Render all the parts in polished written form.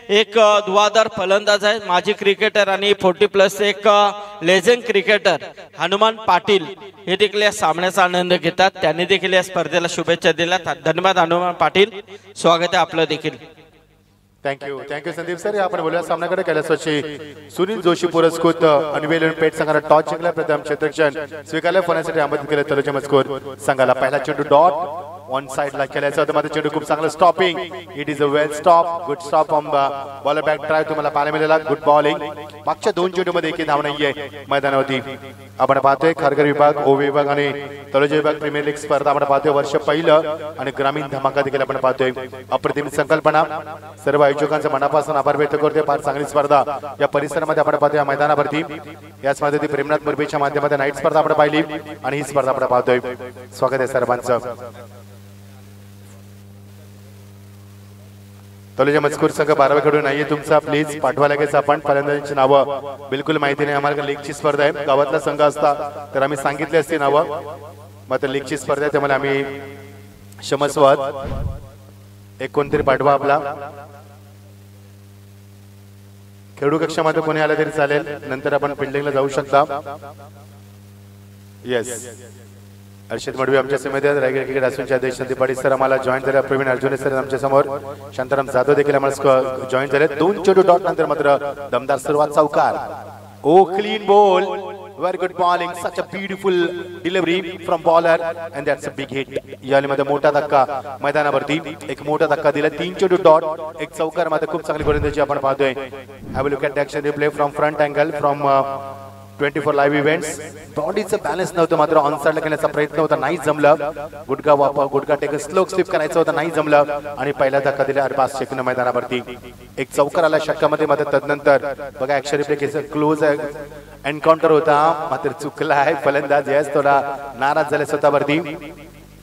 एक धुवाधार फलंदाज आहे, माजी क्रिकेटर आणि 40+ एक लेजेंड क्रिकेटर हनुमान पाटील हे देखील या सामन्याचा आनंद घेतात. त्यांनी देखील या स्पर्धेला शुभेच्छा दिल्या. धन्यवाद हनुमान पाटील, स्वागत आहे आपलं देखील. Thank you Sandeep sir. आपण बोलूया सामन्याकडे. कैलासवासी सुनील जोशी पुरस्कृत अनवेलन पेट संघाला टॉस जिंकला. प्रथम क्षेत्ररक्षण स्वीकारले फोनासाठी आमंत्रित केले. तलोजा मजकूर संघाला पहिला चेंडू डॉट वन साइड ला केल्याचा होता. मध्ये चेंडू खूप चांगलं stopping. It is a well stop, good stop from bowler back drive तुम्हाला पाहायला मिळाला. Good bowling. मागच्या 2 चेंडूमध्ये एकही धाव नाहीये मैदानावरती. आपण पाहतोय खारघर विभाग, ओ विभाग आणि तलोजा विभाग प्रीमियर लीग स्पर्धा आपण पाहतोय. वर्ष पहिलं आणि ग्रामीण धमाका देखील आपण पाहतोय. अप्रतिम संकल्पना. सर्व आयोजकांचा मनापासून आभार व्यक्त करतोय. फार चांगली स्पर्धा या परिसरामध्ये आपण पाहतोय. मैदानावरती याच मध्ये प्रेमनाथ मुरबीच्या माध्यमातून नाईट स्पर्धा आपण पाहिली आणि ही स्पर्धा आपण पाहतोय. स्वागत आहे सर्वांचं. तलोजा मजकूर संघ 12 कडून नाहीये तुमचा, प्लीज पाठवा लगेच. आपण फलंदाजांची नावं बिलकुल माहिती नाही आम्हाला. लीगची स्पर्धा आहे. गावातला संघ असता तर आम्ही सांगितले असते नावं. मात्र लीगची स्पर्धा आहे त्यामुळे आम्ही क्षमस्वाद. एक कोणतरी पाठवा आपला. खेळू कक्षामध्ये कोणी आलं तरी चालेल. नंतर आपण फिल्डिंगला जाऊ शकता. येस, अर्षद मडवी आमच्या समितीत. रायगड क्रिकेट असोसिएशनचे अध्यक्ष संदीप पाटील सर आम्हाला जॉईन झाले. प्रवीण अर्जुने सर आमच्या समोर. शांताराम जाधव देखील आम्हाला जॉईन झाले. 2 चेंडू डॉट नंतर मात्र दमदार सुरुवात. चौकार. ओ clean ball. Very good bowling, such a beautiful delivery from bowler and that's a big hit. यामध्ये मोठा धक्का मैदानावरती. एक मोठा धक्का दिला. 3 चेंडू डॉट, एक चौकार. मध्ये खूप चांगली गोलंदाजी आपण पाहतोय. Have a look at the action replay from front angle from 24 live events. बॉडीचं बॅलन्स नव्हतं मात्र ऑन साइडला घेण्याचा प्रयत्न होता, नाही जमलं. गुडघा वापर, गुडघा टेक स्लो स्लिप करायचं होतं, नाही जमलं. आणि पहिला धक्का दिला अरबाज शेखनं मैदानावरती. एक चौकार आला षटकामध्ये. मात्र तदनंतर बघा ऍक्शन रिप्ले क्लोज एन्काउंटर होता मात्र चुकला आहे फलंदाज. यास थोडा नाराज झाले स्वतःवरती.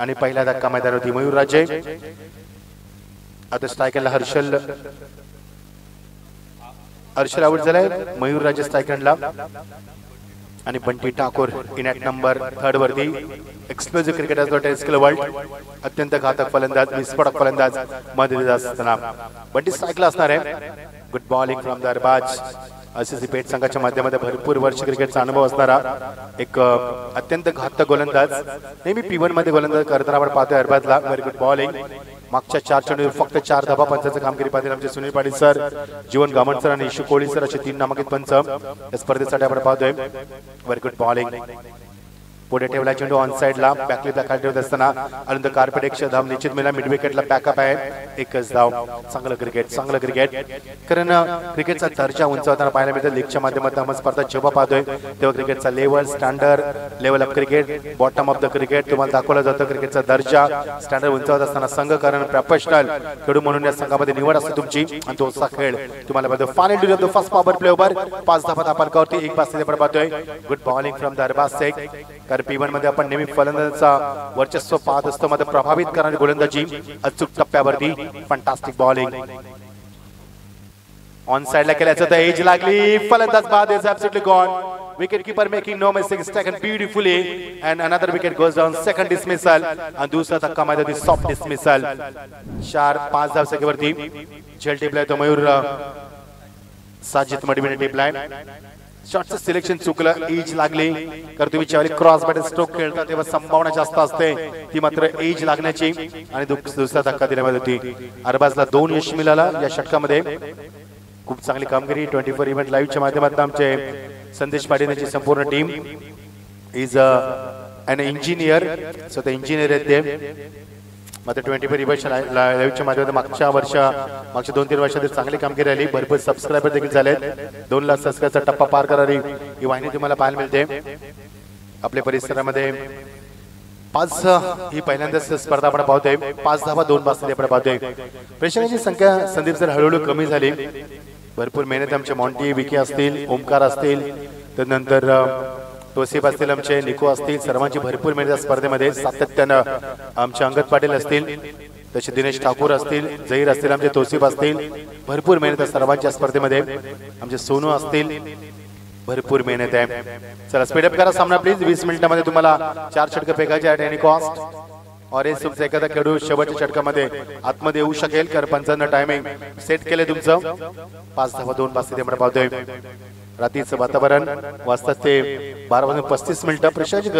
आणि पहिला धक्का मैदानावरती. मयूर राजे आता स्ट्रायकरला हर्षल आउट झालाय. मयूर राजे स्ट्रायकरला आणि Bunty Thakur in at number 3 वरती. Explosive cricketer test world. अत्यंत घातक फलंदाज, विस्फोटक फलंदाज मध्ये असताना बंटी स्ट्राईकला असणार आहे. Good bowling from the Arbaaz. RCC Peth संघाच्या माध्यमातून भरपूर वर्ष क्रिकेटचा अनुभव असणारा एक अत्यंत घातक गोलंदाज. नेहमी P1 मध्ये गोलंदाज करताना आपण पाहतोय अरबाजला. Very good bowling. मागच्या 4 चेंडूवर फक्त 4 धाबा पंचांचं कामगिरी पाहतील आमचे सुनील पाटील सर, जीवन गामण सर आणि इशू कोळी सर असे 3 नामांकित पंच या स्पर्धेसाठी आपण पाहतोय. Very good bowling. पुढे ठेवला चेंडू ऑन साइडला. बॅकलीपला खाली ठेवत असताना अनंत कार्पेट 100 धाव निश्चित मिळाला. मिड विकेटला बॅकअप आहे. 1च धाव. चांगलं क्रिकेट. कारण क्रिकेटचा दर्जा उंचावताना पाहायला मिळतं. लीगच्या माध्यमातून आपण स्पर्धा जेव्हा पाहतोय तेव्हा क्रिकेटचा level, standard level of cricket, bottom of the cricket तुम्हाला दाखवला जातो. क्रिकेटचा दर्जा, स्टँडर्ड उंचावत असताना संघ कारण प्रोफेशनल खेळू म्हणून या संघामध्ये निवड असते तुमची आणि तो असा खेळ तुम्हाला पाहतो. Final due the first power play over. 5 धावा आपण करतोय. 1 पास आपण पाहतोय. Good bowling from the Arbaz Sheikh. कारण P1 मध्ये आपण नेहमी फलंदाजाचा वर्चस्व पाहत असतो. मध्ये प्रभावित करणारी गोलंदाजी अचूक टप्प्यावरती. Fantastic bowling. ऑन साइडला केल्याचं तर एज लागली. फलंदाज बाद is absolutely gone. Wicket keeper making no mistakes, taken beautifully and another wicket goes down. Second dismissal आणि दुसरा धक्का मध्ये सॉफ्ट डिसमिसल. 4-5 धाव संख्येवरती झेल टिपलाय तो मयूर साजिद मडवीने टिपलाय. शॉटचं सिलेक्शन चुकलं. एज लागली. कारण तुम्ही ज्यावेळी क्रॉस बॅट स्ट्रोक खेळता तेव्हा संभावना जास्त असते ती मात्र एज लागण्याची. आणि दुसरा धक्का दिल्यामध्ये होती. अरबाजला 2 यश मिळाला या षटकामध्ये. खूप चांगली कामगिरी. 24 इव्हेंट लाईव्हच्या माध्यमातून आमचे संदेश पाटील यांची संपूर्ण टीम इज अन इंजिनियर. स्वतः इंजिनियर आहेत ते. मात्र 24 इव्हेंट लाईव्हच्या माध्यमातून मागच्या 2-3 वर्षात चांगली कामगिरी आली. भरपूर सबस्क्रायबर देखील झालेत. 2 लाख सबस्क्रायबरचा टप्पा पार करणारी ही वाहिनी तुम्हाला पाहायला मिळते आपल्या परिसरामध्ये. 5 ही पहिल्यांदाच स्पर्धा आपण पाहतोय. 5 धावा 2 पास आपण पाहतोय. प्रेक्षकांची संख्या संदीप सर हळूहळू कमी झाली. भरपूर मेहनत आमचे मॉन्टी विके असतील, ओमकार असतील, त्यानंतर तोसीफ असतील, आमचे निको असतील, सर्वांची भरपूर मेहनत स्पर्धेमध्ये सातत्यानं. आमचे अंगद पाटील असतील, तसे दिनेश ठाकूर असतील, जहीर असतील, आमचे तोसीफ असतील. भरपूर मेहनत सर्वांच्या स्पर्धेमध्ये. आमचे सोनू असतील. भरपूर मेहनत आहे. चला स्पीडअप करा सामना प्लीज. 20 मिनिटांमध्ये तुम्हाला 4 षटकं फेकायचे ॲट एनी कॉस्ट. ऑरेंज तुमचा एखादा खेळाडू शेवटच्या षटकामध्ये आतमध्ये येऊ शकेल, कारण पंचांना टायमिंग सेट केले तुमचं. 5 धावा 2 पास तिथे आपण पाहतोय. रात्रीचं वातावरण वाजतात ते 12:35. प्रशाची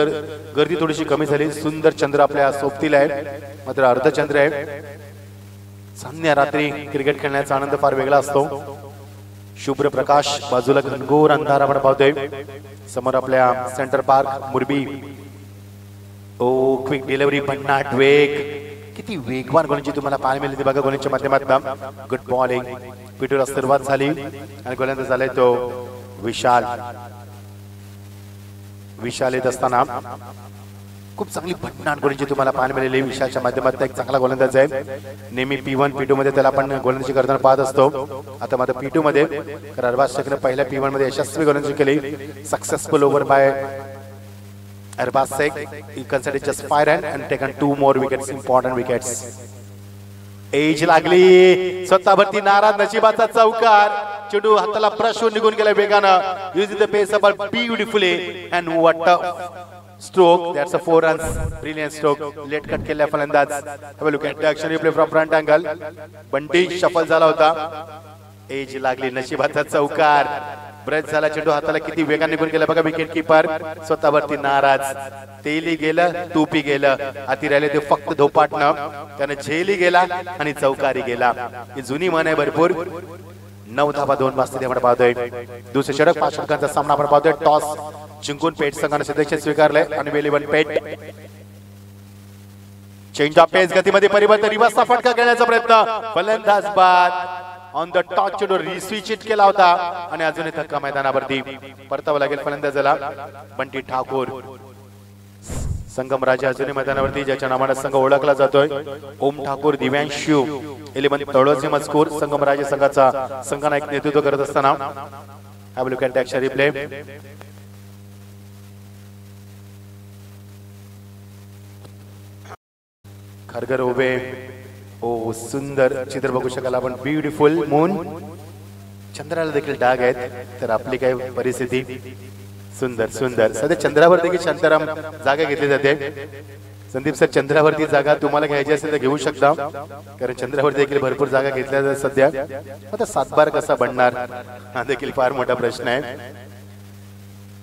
गर्दी थोडीशी कमी झाली. सुंदर चंद्र आपल्या सोबतीला आहे, मात्र अर्धचंद्र आहे. सान्य रात्री क्रिकेट खेळण्याचा आनंद फार वेगळा असतो. शुभ्र प्रकाश, बाजूला घनघोर अंधार आपण पाहतोय. समोर आपल्या सेंटर पार्क मुरबी. ओ क्विक डिलिव्हरी, भन्नाट वेग, किती वेगवान गोलंदाजी तुम्हाला पाहायला मिळते बघा गोलंदाजीच्या माध्यमातून. Good bowling. पिटूला सुरुवात झाली आणि गोलंदाज झालाय तो विशाल. विशाल येत असताना खूप चांगली भन्नाट गोलंदाजी तुम्हाला पाहायला मिळाली. विशालच्या माध्यमातून एक चांगला गोलंदाज आहे. नेहमी P1 P2 मध्ये त्याला आपण गोलंदाजी करताना पाहत असतो. आता मात्र P2 मध्ये अरबाज शेखने पहिल्या P1 मध्ये यशस्वी गोलंदाजी केली. Successful over by Arbaz Sheikh. He considered just 5 runs and taken 2 more wickets, important wickets. Edge लागली, स्वतःवरती नाराज, नशिबाचा चौकार. चेंडू हाताला ब्रश होऊन निघून गेला वेगानं. Using the pace of beautifully and what a stroke. That's a 4 runs. Brilliant stroke. Late cut केला फलंदाज. Have a look at the action replay from front angle. Bunty shuffle झाला होता. एज लागली, नशिबाचा चौकार. ब्रश झाला, चेंडू हाताला किती वेगाने निघून गेला बघा. विकेट किपर स्वतःवरती नाराज. तेली गेलं, तूपी गेलं, हाती राहिले ते फक्त धोपाटणं. त्याने झेली गेला आणि चौकारी गेला. ही जुनी म्हण आहे भरपूर. 9 धावा 2 पास तिथे आपण पाहतोय. दुसरे षटक 5 षटकांचा सामना आपण पाहतोय. टॉस जिंकून पेट संघाने सदस्य स्वीकारले आणि वेलीवन पेट. चेंज ऑफ पेस, गतीमध्ये परिवर्तन, रिव्हर्सचा फटका घेण्याचा प्रयत्न. फलंदाज बाद. ऑन द टॉच चेंडू रिस्विच हिट केला होता आणि अजूनही धक्का मैदानावरती. परतावं लागेल फलंदाजाला. बंटी ठाकूर. संगम राजा अजूनही मैदानावरती, ज्याच्या नावाने संघ ओळखला जातोय. ओम ठाकूर, दिव्यांशू, 11 तळोचे मजकूर. संगम राजा संघाचा संघनायक नेतृत्व करत असताना. Have a look at the action replay. खरगर उभे. ओ सुंदर चित्र बघू शकाल आपण. Beautiful moon. चंद्राला देखील डाग आहेत, तर आपली काय परिस्थिती. सुंदर सुंदर. सध्या चंद्रावर देखील शांताराम जागा घेतली जाते. संदीप सर, चंद्रावरती जागा तुम्हाला घ्यायची असेल तर घेऊ शकता, कारण चंद्रावर देखील भरपूर जागा घेतल्या जातात सध्या. आता 7 बार कसा बनणार हा देखील फार मोठा प्रश्न आहे.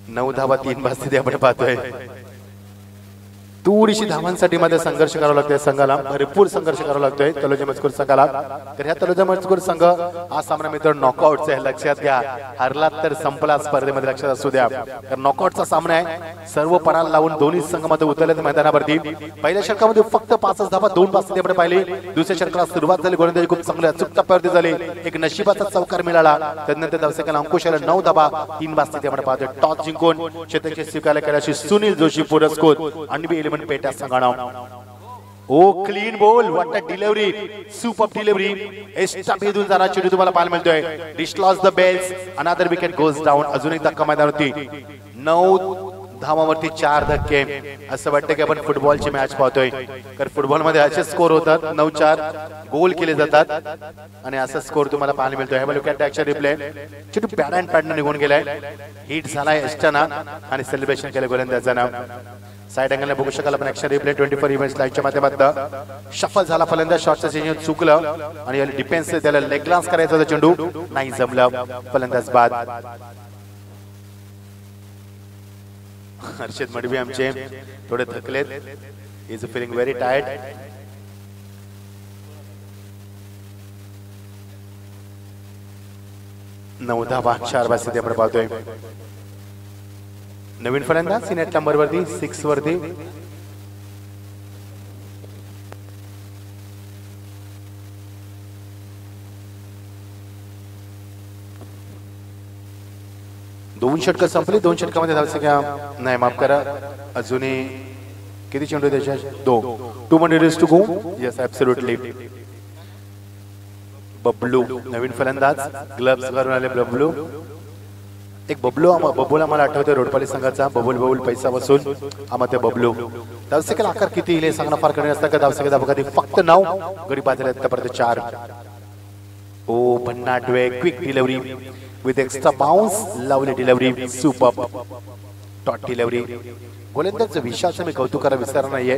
9 धावा 3 पास तिथे आपण पाहतोय. थोडीशी धावांसाठी मध्ये संघर्ष करावा लागतोय संघाला. भरपूर संघर्ष करावा लागतोय तलोजा मजकूर संघाला. तर ह्या तलोजा मजकूर संघ हा सामना मित्र नॉकआउटचा आहे, लक्षात घ्या. हरलात तर संपला स्पर्धेमध्ये, लक्षात असू द्या. तर नॉकआउटचा सामना आहे. सर्व पणाला लावून दोन्ही संघ मध्ये उतरले मैदानावरती. पहिल्या षटकामध्ये फक्त 5 धावा 2 पास तिथे आपण पाहिली. दुसऱ्या षटकाला सुरुवात झाली, गोलंदाजी खूप चांगली अचूक टप्प्यावरती झाली. एक नशिबाचा चौकार मिळाला. त्यानंतर धावसंख्येला अंकुश आला. 9 धावा 3 पास तिथे आपण पाहतोय. टॉस जिंकून क्षेत्ररक्षण स्वीकारला केल्याशी सुनील जोशी पुरस्कृत आणि 11 पेटा संघानं. ओ clean ball, what a delivery, super delivery. एस्टा भेदून जाणारा चेंडू तुम्हाला पाहायला मिळतोय. Dislodges the bails, another wicket goes down. अजून एक धक्का मैदानावरती. 9 धावांवरती 4 धक्के. असं वाटतं की आपण फुटबॉलची मॅच पाहतोय, कारण फुटबॉल मध्ये असे स्कोर होतात. 9-4 गोल केले जातात आणि असा स्कोर तुम्हाला पाहायला मिळतोय. Have a look at the action replay. चेंडू पॅड अँड पॅडनं निघून गेलाय. हिट झालाय एस्टाना आणि सेलिब्रेशन केलं गोलंदाजानं. साइड अँगलने बघू शकाल आपण ॲक्शन रिप्ले 24 इव्हेंट्स लाईव्हच्या माध्यमातून. शफल झाला फलंदाज, शॉटचं चेंज चुकलं आणि याला डिफेन्स त्याला लेग ग्लान्स करायचा होता, चेंडू नाही जमलं. फलंदाज बाद. हर्षद मडवी आमचे थोडे थकलेत. Is feeling very tired. नऊ धावा 4 पास तिथे आपण पाहतोय. नवीन फलंदाज सिनेट नंबर वरती 6 वरती. दोन षटकं संपली. 2 षटकामध्ये धावसंख्या नाही, माफ करा, अजूनही किती चेंडू त्याच्या? 2 minutes to go. Yes absolutely. Bablu नवीन फलंदाज, ग्लव्स घालून आले बबलू. एक बबूला मला आठवतोय रोडपाली संघाचा. बबूल पैसा वसूल आम्हाला बबलू. धावसंख्येला आकार किती येईल सांगणं फार कमी असतं का. धावसंख्या बघा फक्त 9, गडी बाजूला आतापर्यंत 4. ओ भन्नाट वे, quick delivery with extra bounce, lovely delivery, superb. Dot delivery. गोलंदाज विशालचं मी कौतुक करा विसरणार नाहीये.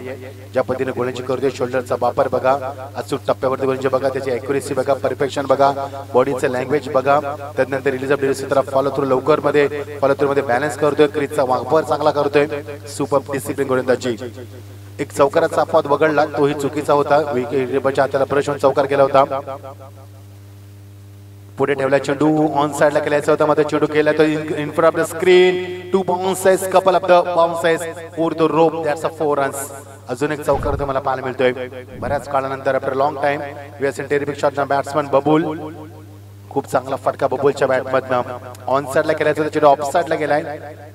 ज्या पद्धतीने गोलंदाजी करतोय, शोल्डरचा वापर बघा, अचूक टप्प्यावरती गोलंदाजी बघा, त्याची ॲक्युरेसी बघा, परफेक्शन बघा, बॉडीचं लँग्वेज बघा, त्यानंतर रिलीज ऑफ डिलिव्हरी तरफ फॉलो थ्रू लवकर मध्ये फॉलो थ्रू मध्ये बॅलन्स करतोय, क्रीजचा वापर चांगला करतोय. सुपर डिसिप्लिन गोलंदाजी. एक चौकाराचा अपवाद वगळला, तोही चुकीचा होता. विकेटच्या हाताला प्रश्न चौकार केला होता. पुढे ठेवला चेंडू, ऑन साइडला केलायचा होता, मध्ये चेंडू केला तर in front of the screen. 2 bounces, couple of the bounces over the rope. That's a 4 runs. अजून एक चौकार तुम्हाला पाहायला मिळतोय बऱ्याच काळानंतर. After long time we are seen terrific shot ना बॅट्समन बबुल. खूप चांगला फटका बबुलच्या बॅटमधनं. ऑन साइडला केलायचा होता चेंडू, ऑफ साइडला गेलाय.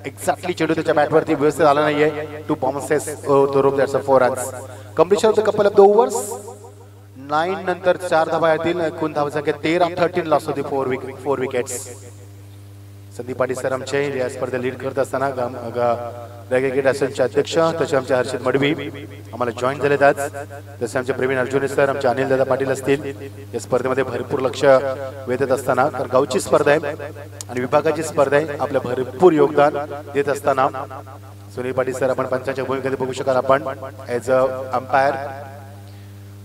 एक्झॅक्टली चेंडू त्याच्या बॅटवरती व्यवस्थित आला नाहीये. 2 bounces over the rope. That's a 4 runs. Completion of the couple of the overs. 9 नंतर 4 धावा येतील. एकूण धावा संख्या 13-13 लॉस होती. 4 विकेट्स. संदीप पाटील सर आमचे या स्पर्धेत लीड करत असताना क्रिकेट असोसिएशनचे अध्यक्ष तसे आमचे हर्षित मडवी आम्हाला जॉईन झालेत आज. तसे आमचे प्रवीण अर्जुने सर, आमचे अनिल दादा पाटील असतील. या स्पर्धेमध्ये भरपूर लक्ष वेधत असताना, कारण गावची स्पर्धा आहे आणि विभागाची स्पर्धा आहे, आपलं भरपूर योगदान देत असताना सुनील पाटील सर आपण पंचांच्या भूमिकेत बघू शकाल. आपण ॲज अ अंपायर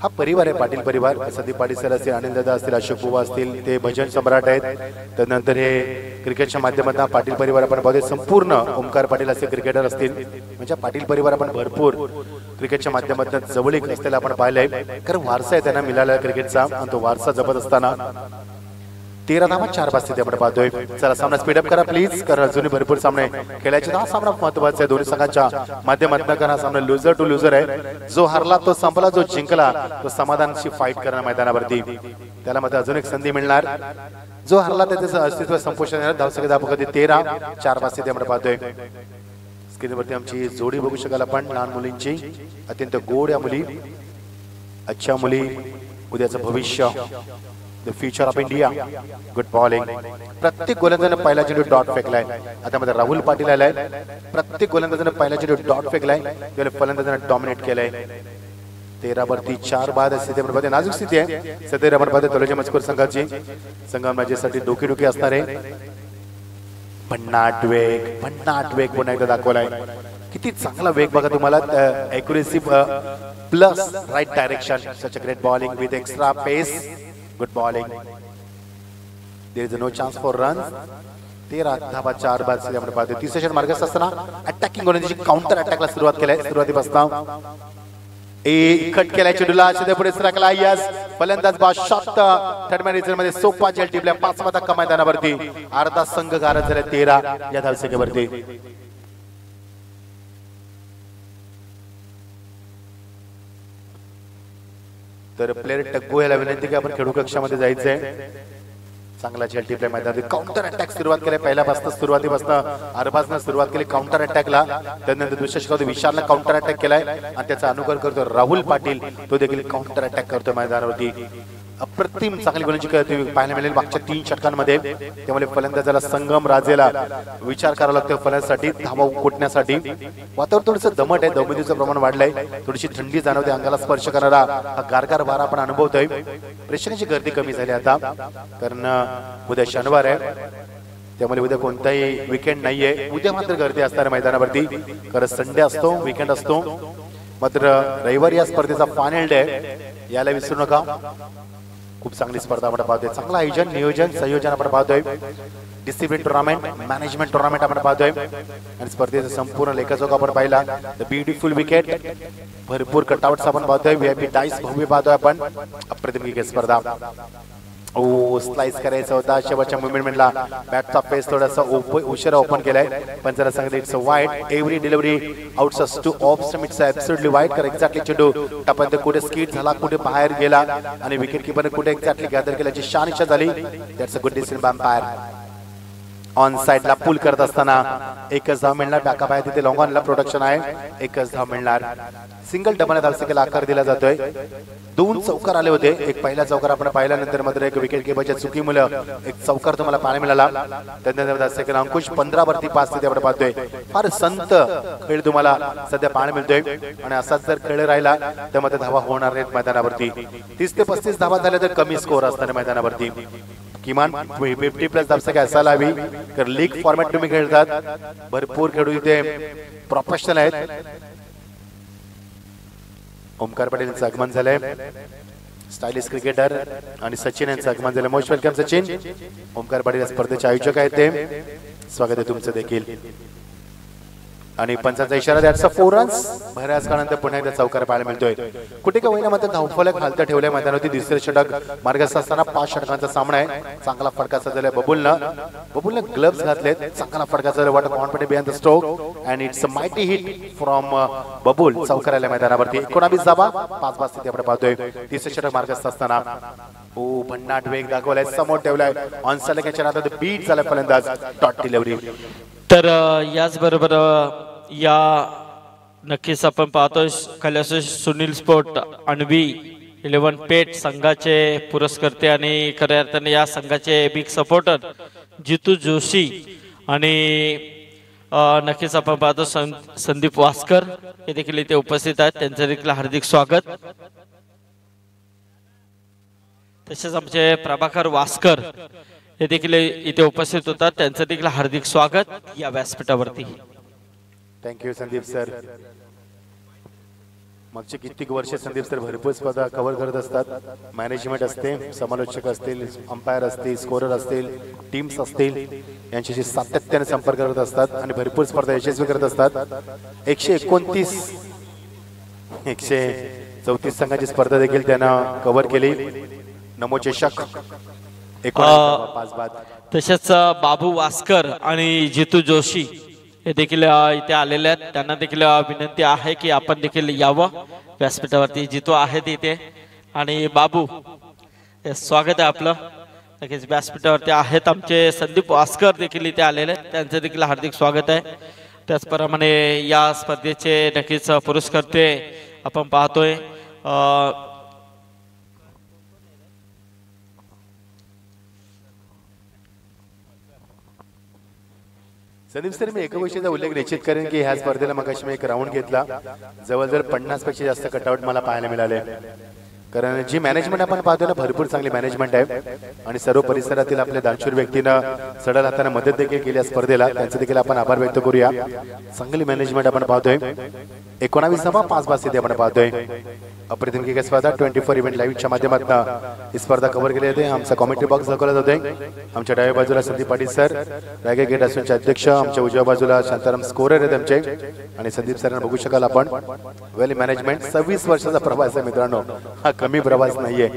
हा परिवार आहे, पाटील परिवार. संदीप पाटील सर असतील, अनिल दादा असतील, अशोक बुवा असतील, ते भजन सम्राट आहेत. त्यानंतर हे क्रिकेटच्या माध्यमातून पाटील परिवार आपण पाहतो. संपूर्ण ओमकार पाटील असे क्रिकेटर असतील. म्हणजे पाटील परिवार आपण भरपूर क्रिकेटच्या माध्यमातून जवळीक असलेला आपण पाहिलंय, कारण वारसा आहे त्यांना मिळाला क्रिकेटचा आणि तो वारसा जपत असताना 13 धावा 4 बाद स्थिती आपण पाहतोय. चला सामना स्पीडअप करा प्लीज, कारण अजूनही भरपूर सामने खेळायचे. हा सामना महत्वाचा आहे दोन्ही संघांच्या माध्यमातून, कारण हा सामना लुझर टू लुझर आहे. जो हरला तो संपला, जो जिंकला तो समाधानाची फाईट करणार मैदानावरती. त्याला मध्ये अजून एक संधी मिळणार. जो हरला त्याचं अस्तित्व संपुष्टात येणार. धावसंख्या धावपगती 13-4 बाद स्थिती आपण पाहतोय. स्क्रीनवरती आमची जोडी बघू शकाल आपण, लहान मुलींची, अत्यंत गोड या मुली, अच्छा मुली, उद्याचं भविष्य, the future of India. Good bowling. प्रत्येक गोलंदाजाने पहिला चेंडू डॉट फेकलाय. आता मध्ये राहुल पाटील आलाय. प्रत्येक गोलंदाजाने पहिला चेंडू डॉट फेकलाय, फलंदाजाने डॉमिनेट केलाय. 13वरती 4 बाद स्थिती आपण पाहतोय. नाजूक स्थिती आहे सध्या आपण पाहतोय तलोजा मजकूर संघाची. संघ माझ्यासाठी डोकी असणार आहे. भन्नाट वेग पुन्हा एकदा दाखवलाय. किती चांगला वेग बघा तुम्हाला. Accuracy plus right direction. Such a great bowling with extra pace. Good bowling. There is no chance for run. 13 धावा 4 बाद स्थिती आपण पाहतोय. तिसऱ्या षटक मार्गात असताना अटॅकिंग गोलंदाजी काउंटर अटॅकला सुरुवात केलाय. सुरुवातीपासून कट केलाय चेंडूला, पुढे सरकला. यस, फलंदाज बाद शॉट. थर्ड मॅन रिझल्ट मध्ये सोपा झेल टिपल्या. 5वा धक्का मैदानावरती. अर्धा संघ गारद झाले 13 या धावसंख्येवरती. तर प्लेअर टग्गू याला विनंती की आपण खेळू कक्षामध्ये जायचंय. चांगला झेल टिपल्या मैदानात. काउंटर अटॅक सुरुवात केली. पहिल्यापासून सुरुवातीपासून अरबाजनं सुरुवात केली काउंटर अटॅकला. त्यानंतर दुसऱ्या षटकात विशालने काउंटर अटॅक केलाय आणि त्याचा अनुकरण करतो राहुल पाटील. तो देखील काउंटर अटॅक करतो मैदानावरती. अप्रतिम चांगली गोलंदाजी पाहायला मिळेल मागच्या 3 षटकांमध्ये. त्यामुळे फलंदाजाला संगम राजेला विचार करावा लागतो फलंदाजासाठी धावा कुटण्यासाठी. वातावरण थोडंसं दमट आहे, दमदीचं प्रमाण वाढलंय, थोडीशी थंडी जाणवते. अंगाला स्पर्श करणारा हा गारगार वारा आपण अनुभवतोय. प्रेक्षकांची गर्दी कमी झाली आता, कारण उद्या शनिवार आहे. त्यामुळे उद्या कोणताही विकेंड नाहीये. उद्या मात्र गर्दी असणार मैदानावरती, कारण संडे असतो, विकेंड असतो. मात्र रविवारी या स्पर्धेचा फायनल डे, याला विसरू नका. खूप चांगली स्पर्धा आपण पाहतोय. चांगलं आयोजन, नियोजन, संयोजन आपण पाहतोय. डिसिप्लिन टुर्नामेंट, मॅनेजमेंट टुर्नामेंट आपण पाहतोय. आणि स्पर्धेचा संपूर्ण लेखाजोखा आपण पाहिला. द ब्युटिफुल विकेट, भरपूर कटआउट्स आपण पाहतोय. व्हीआयपी डाईस भव्य पाहतोय आपण. अप्रतिम क्रिकेट स्पर्धा. स्लाइस करायचा होता शेवटच्या मुवमेंटला. बॅटचा फेस थोडासा उशिरा ओपन केलाय, पण जरा सांगितलं it's wide. Every delivery outside two off stump, it's absolutely wide. कर एक्झॅक्टली चेंडू टपात कुठे स्किट झाला, कुठे बाहेर गेला आणि विकेट किपर कुठे एक्झॅक्टली गॅदर केल्याची शानिशा झाली. That's a good decision bye umpire. On साइडला पुल करत असताना एकच धाव मिळणार. बॅकअप आहे तिथे लॉंग ऑनला प्रोडक्शन आहे, एकच धाव मिळणार. सिंगल डबल धावसंख्येला आकार दिला जातोय. 2 चौकार आले होते. एक पहिला चौकार आपण पाहिल्यानंतर मात्र एक विकेट किपरच्या चुकीमुळे एक चौकार तुम्हाला पाहायला मिळाला. त्यानंतर सेकंड अंकुश 15वरती 5 स्थिती आपण पाहतोय. फार संत खेळ तुम्हाला सध्या पाहायला मिळतोय आणि असाच जर खेळ राहिला तर मध्ये धावा होणार नाहीत मैदानावरती. 30 ते 35 धावा झाल्या तर कमी स्कोअर असणार मैदानावरती. किमान 50+ धावसंख्या असायला हवी, तर लीग फॉर्मॅट तुम्ही खेळतात. भरपूर खेळू इथे प्रोफेशनल आहेत. ओमकार पाटील यांचं आगमन झालंय, स्टायलिश क्रिकेटर, आणि सचिन यांचं आगमन झालं. Most welcome Sachin. ओमकार पाटील या स्पर्धेचे आयोजक आहेत, ते स्वागत आहे तुमचं देखील. आणि पंचांचा इशारा द्यायचा 4 रन्स. बऱ्याच काळानंतर पुन्हा एकदा चौकार पाहायला मिळतोय. कुठे का होईना मात्र धावफलक हालतं ठेवलंय मैदानावरती. दुसरे षटक मार्गस्थ असताना 5 षटकांचा सामना आहे. चांगला फटका झालाय बबुलनं ग्लव्स घातलेत. चांगला फटका झाला. What confident behind the stroke and it's a mighty hit from Babul. चौकार आल्या मैदानावरती. 19 धावा 5 बाद स्थिती आपण पाहतोय. तिसरे षटक मार्गस्थ असताना भन्नाट वेग दाखवलाय, समोर ठेवलाय. ऑन सलगच्या नादात बीट झालाय फलंदाज. Dot delivery. तर याचबरोबर या नक्कीच आपण पाहतोय कल्याण सुनील स्पोर्ट अणवी 11 पेट संघाचे पुरस्कर्ते आणि खऱ्या अर्थाने या संघाचे बिग सपोर्टर जितू जोशी आणि नक्कीच आपण पाहतो संदीप वास्कर हे देखील इथे उपस्थित आहेत. त्यांचं देखील हार्दिक स्वागत. तसेच आमचे प्रभाकर वास्कर हे देखील इथे उपस्थित होतात. त्यांचं देखील हार्दिक स्वागत या व्यासपीठावरती. Thank you Sandeep sir. मागचे कित्येक वर्ष संदीप सर भरपूर स्पर्धा कव्हर करत असतात. मॅनेजमेंट असते, समालोचक असतील, अंपायर असतील, स्कोरर असतील, टीम्स असतील, यांच्याशी सातत्याने संपर्क करत असतात आणि भरपूर स्पर्धा यशस्वी करत असतात. 134 संघांची स्पर्धा देखील त्यांना कव्हर केली. नमो चषक 5 बाद. तसेच बाबू वास्कर आणि जितू जोशी हे देखील इथे आलेले आहेत. त्यांना देखील विनंती आहे की आपण देखील यावं व्यासपीठावरती. जितू आहेत इथे आणि बाबू स्वागत आहे आपलं. नक्कीच व्यासपीठावरती आहेत. आमचे संदीप वास्कर देखील इथे आलेले आहेत. त्यांचं देखील हार्दिक स्वागत आहे. त्याचप्रमाणे या स्पर्धेचे नक्कीच पुरस्कर्ते आपण पाहतोय संदीप सर, मी एका गोष्टीचा उल्लेख निश्चित करेन की ह्या स्पर्धेला मगाशी मी एक राऊंड घेतला. जवळजवळ 50 पेक्षा जास्त कटआउट मला पाहायला मिळाले. कारण जी मॅनेजमेंट आपण पाहतो ना, भरपूर चांगली मॅनेजमेंट आहे आणि सर्व परिसरातील आपल्या दानशूर व्यक्तीनं सडल हाताने मदत देखील केली या स्पर्धेला. त्यांचे देखील आपण आभार व्यक्त करूया. चांगली मॅनेजमेंट आपण पाहतोय. 19 5 बाद स्थिती आपण पाहतोय. अप्रतिम क्रिकेट स्पर्धा 24 इव्हेंट लाईव्हच्या माध्यमातून ही स्पर्धा कव्हर केली जाते. आमचा कॉमेंट्री बॉक्स दाखवला जातोय. आमच्या डाव्या बाजूला संदीप पाटील सर, रायगड गेट असोचे अध्यक्ष. आमच्या उजव्या बाजूला शांताराम स्कोरर आहेत आमचे. आणि संदीप सरांना बघू शकाल आपण. वेल मॅनेजमेंट. 26 वर्षाचा प्रवास आहे मित्रांनो, हा कमी प्रवास नाहीये.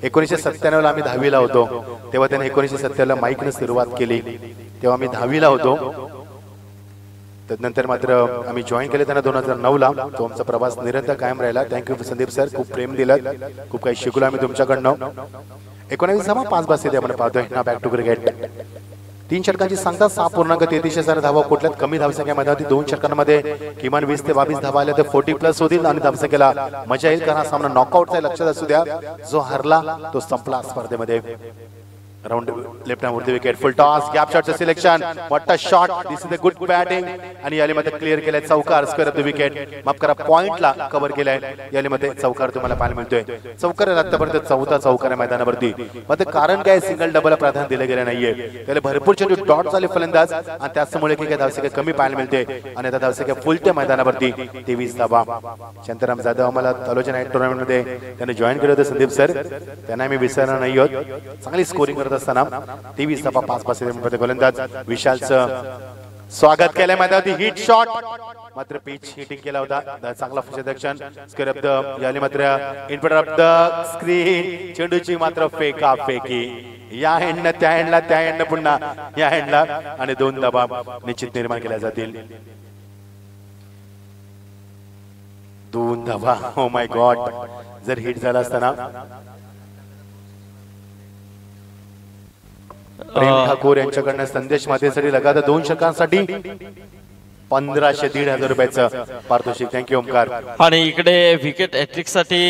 1997 ला आम्ही 10वी ला होतो, तेव्हा त्याने 1997 ला माईकने सुरुवात केली. तेव्हा आम्ही 10वी ला होतो. त्यानंतर मात्र आम्ही जॉईन केले त्यांना 2009 ला. तो आमचा प्रवास निरंतर कायम राहिला. थँक्यू संदीप सर, खूप प्रेम दिलं, खूप काही शिकलो आम्ही तुमच्याकडनं. 19 5 बाद स्थिती आपण पाहतोय ना. Back to cricket. 3 षटकांची सांगता 6.33 धावा. कुठल्यात कमी धावसंख्यामध्ये 2 षटकांमध्ये किमान 20 ते 22 धावा आल्या तर 40+ होतील आणि धावसंख्येला मजा येईल. कारण हा सामना नॉकआउटचा लक्षात असू द्या. जो हरला तो संपला स्पर्धेमध्ये. राउंड लेफ्ट हँड वरती विकेट. फुल टॉस, गॅप शॉटचं selection. What a shot. This is a good batting. आणि यालीमध्ये क्लिअर केलाय चौकार. Square of the wicket. माफ करा, पॉइंटला कव्हर केलाय. यालीमध्ये चौकार तुम्हाला पाहायला मिळतोय. चौकार आतापर्यंत 4था चौकार आहे मैदानावरती. मात्र कारण काय, सिंगल डबल प्राधान्य दिले गेले नाहीये. त्याला भरपूर चेंडू डॉट झाले फलंदाज आणि त्याचमुळे की धावसंख्या कमी पाहायला मिळते आणि आता धावसंख्या फुलत्या मैदानावरती 23 धावा. शांताराम जाधव आम्हाला तालोजा नाईट टुर्नामेंट मध्ये त्यांनी जॉईन केलं होतं संदीप सर. त्यांना आम्ही विसरणार नाही आहोत. चांगली स्कोरिंग असताना 23 धावा 5 पास गोलंदाज विशालचं स्वागत केलंय मैदानावरती. हिट शॉट मात्र पिच हिटिंग केला होता. चांगला क्षेत्ररक्षण. स्क्वेअर ऑफ द याली मात्र इनपुट ऑफ द स्क्रीन. चेंडूची मात्र फेका फेकी. या एंडनं त्या एंडला, त्या एंडनं पुन्हा या एंडला आणि 2 धावा निश्चित निर्माण केल्या जातील. 2 धावा. Oh my God. जर हिट झाला असताना प्रेम ठाकूर यांच्याकडनं संदेश मातेसाठी लगातार 2 षटकांसाठी 1500 1,500 रुपयाचं पारितोषिक. थँक्यू ओमकार. आणि इकडे विकेट हॅट्रिक साठी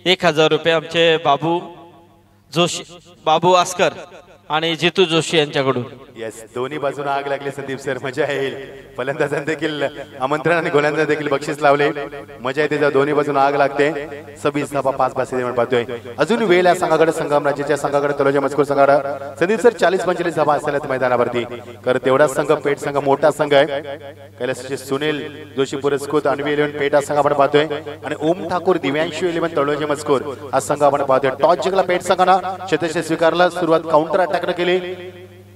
1000 रुपये आमचे बाबू जोशी, बाबू वास्कर आणि जितू जोशी यांच्याकडून. येस, दोन्ही बाजूने आग लागली संदीप सर, मजा येईल. फलंदाजांना देखील आमंत्रण आणि गोलंदाजांना देखील बक्षीस लावले, मजा येते. दोन्ही बाजूने आग लागते. 26 धावा 5 बासी म्हणून पाहतोय. अजून वेळ या संघाकडे, संगम राज्याच्या संघाकडे, तलोजा मजकूर संघाकडे. संदीप सर 40-45 धावा असेल मैदानावरती. कारण तेवढाच संघ, पेठ संघ मोठा संघ आहे. कैलासचे सुनील जोशी पुरस्कृत अन्वी 11 पेठ संघ आपण पाहतोय आणि ओम ठाकूर दिव्यांशू 11 तळोजा मजकूर हा संघ आपण पाहतोय. टॉस जिंकला पेठ संघानं, क्षेत्रक्षेत्र स्वीकारला, सुरुवात काउंटर अटॅकने केली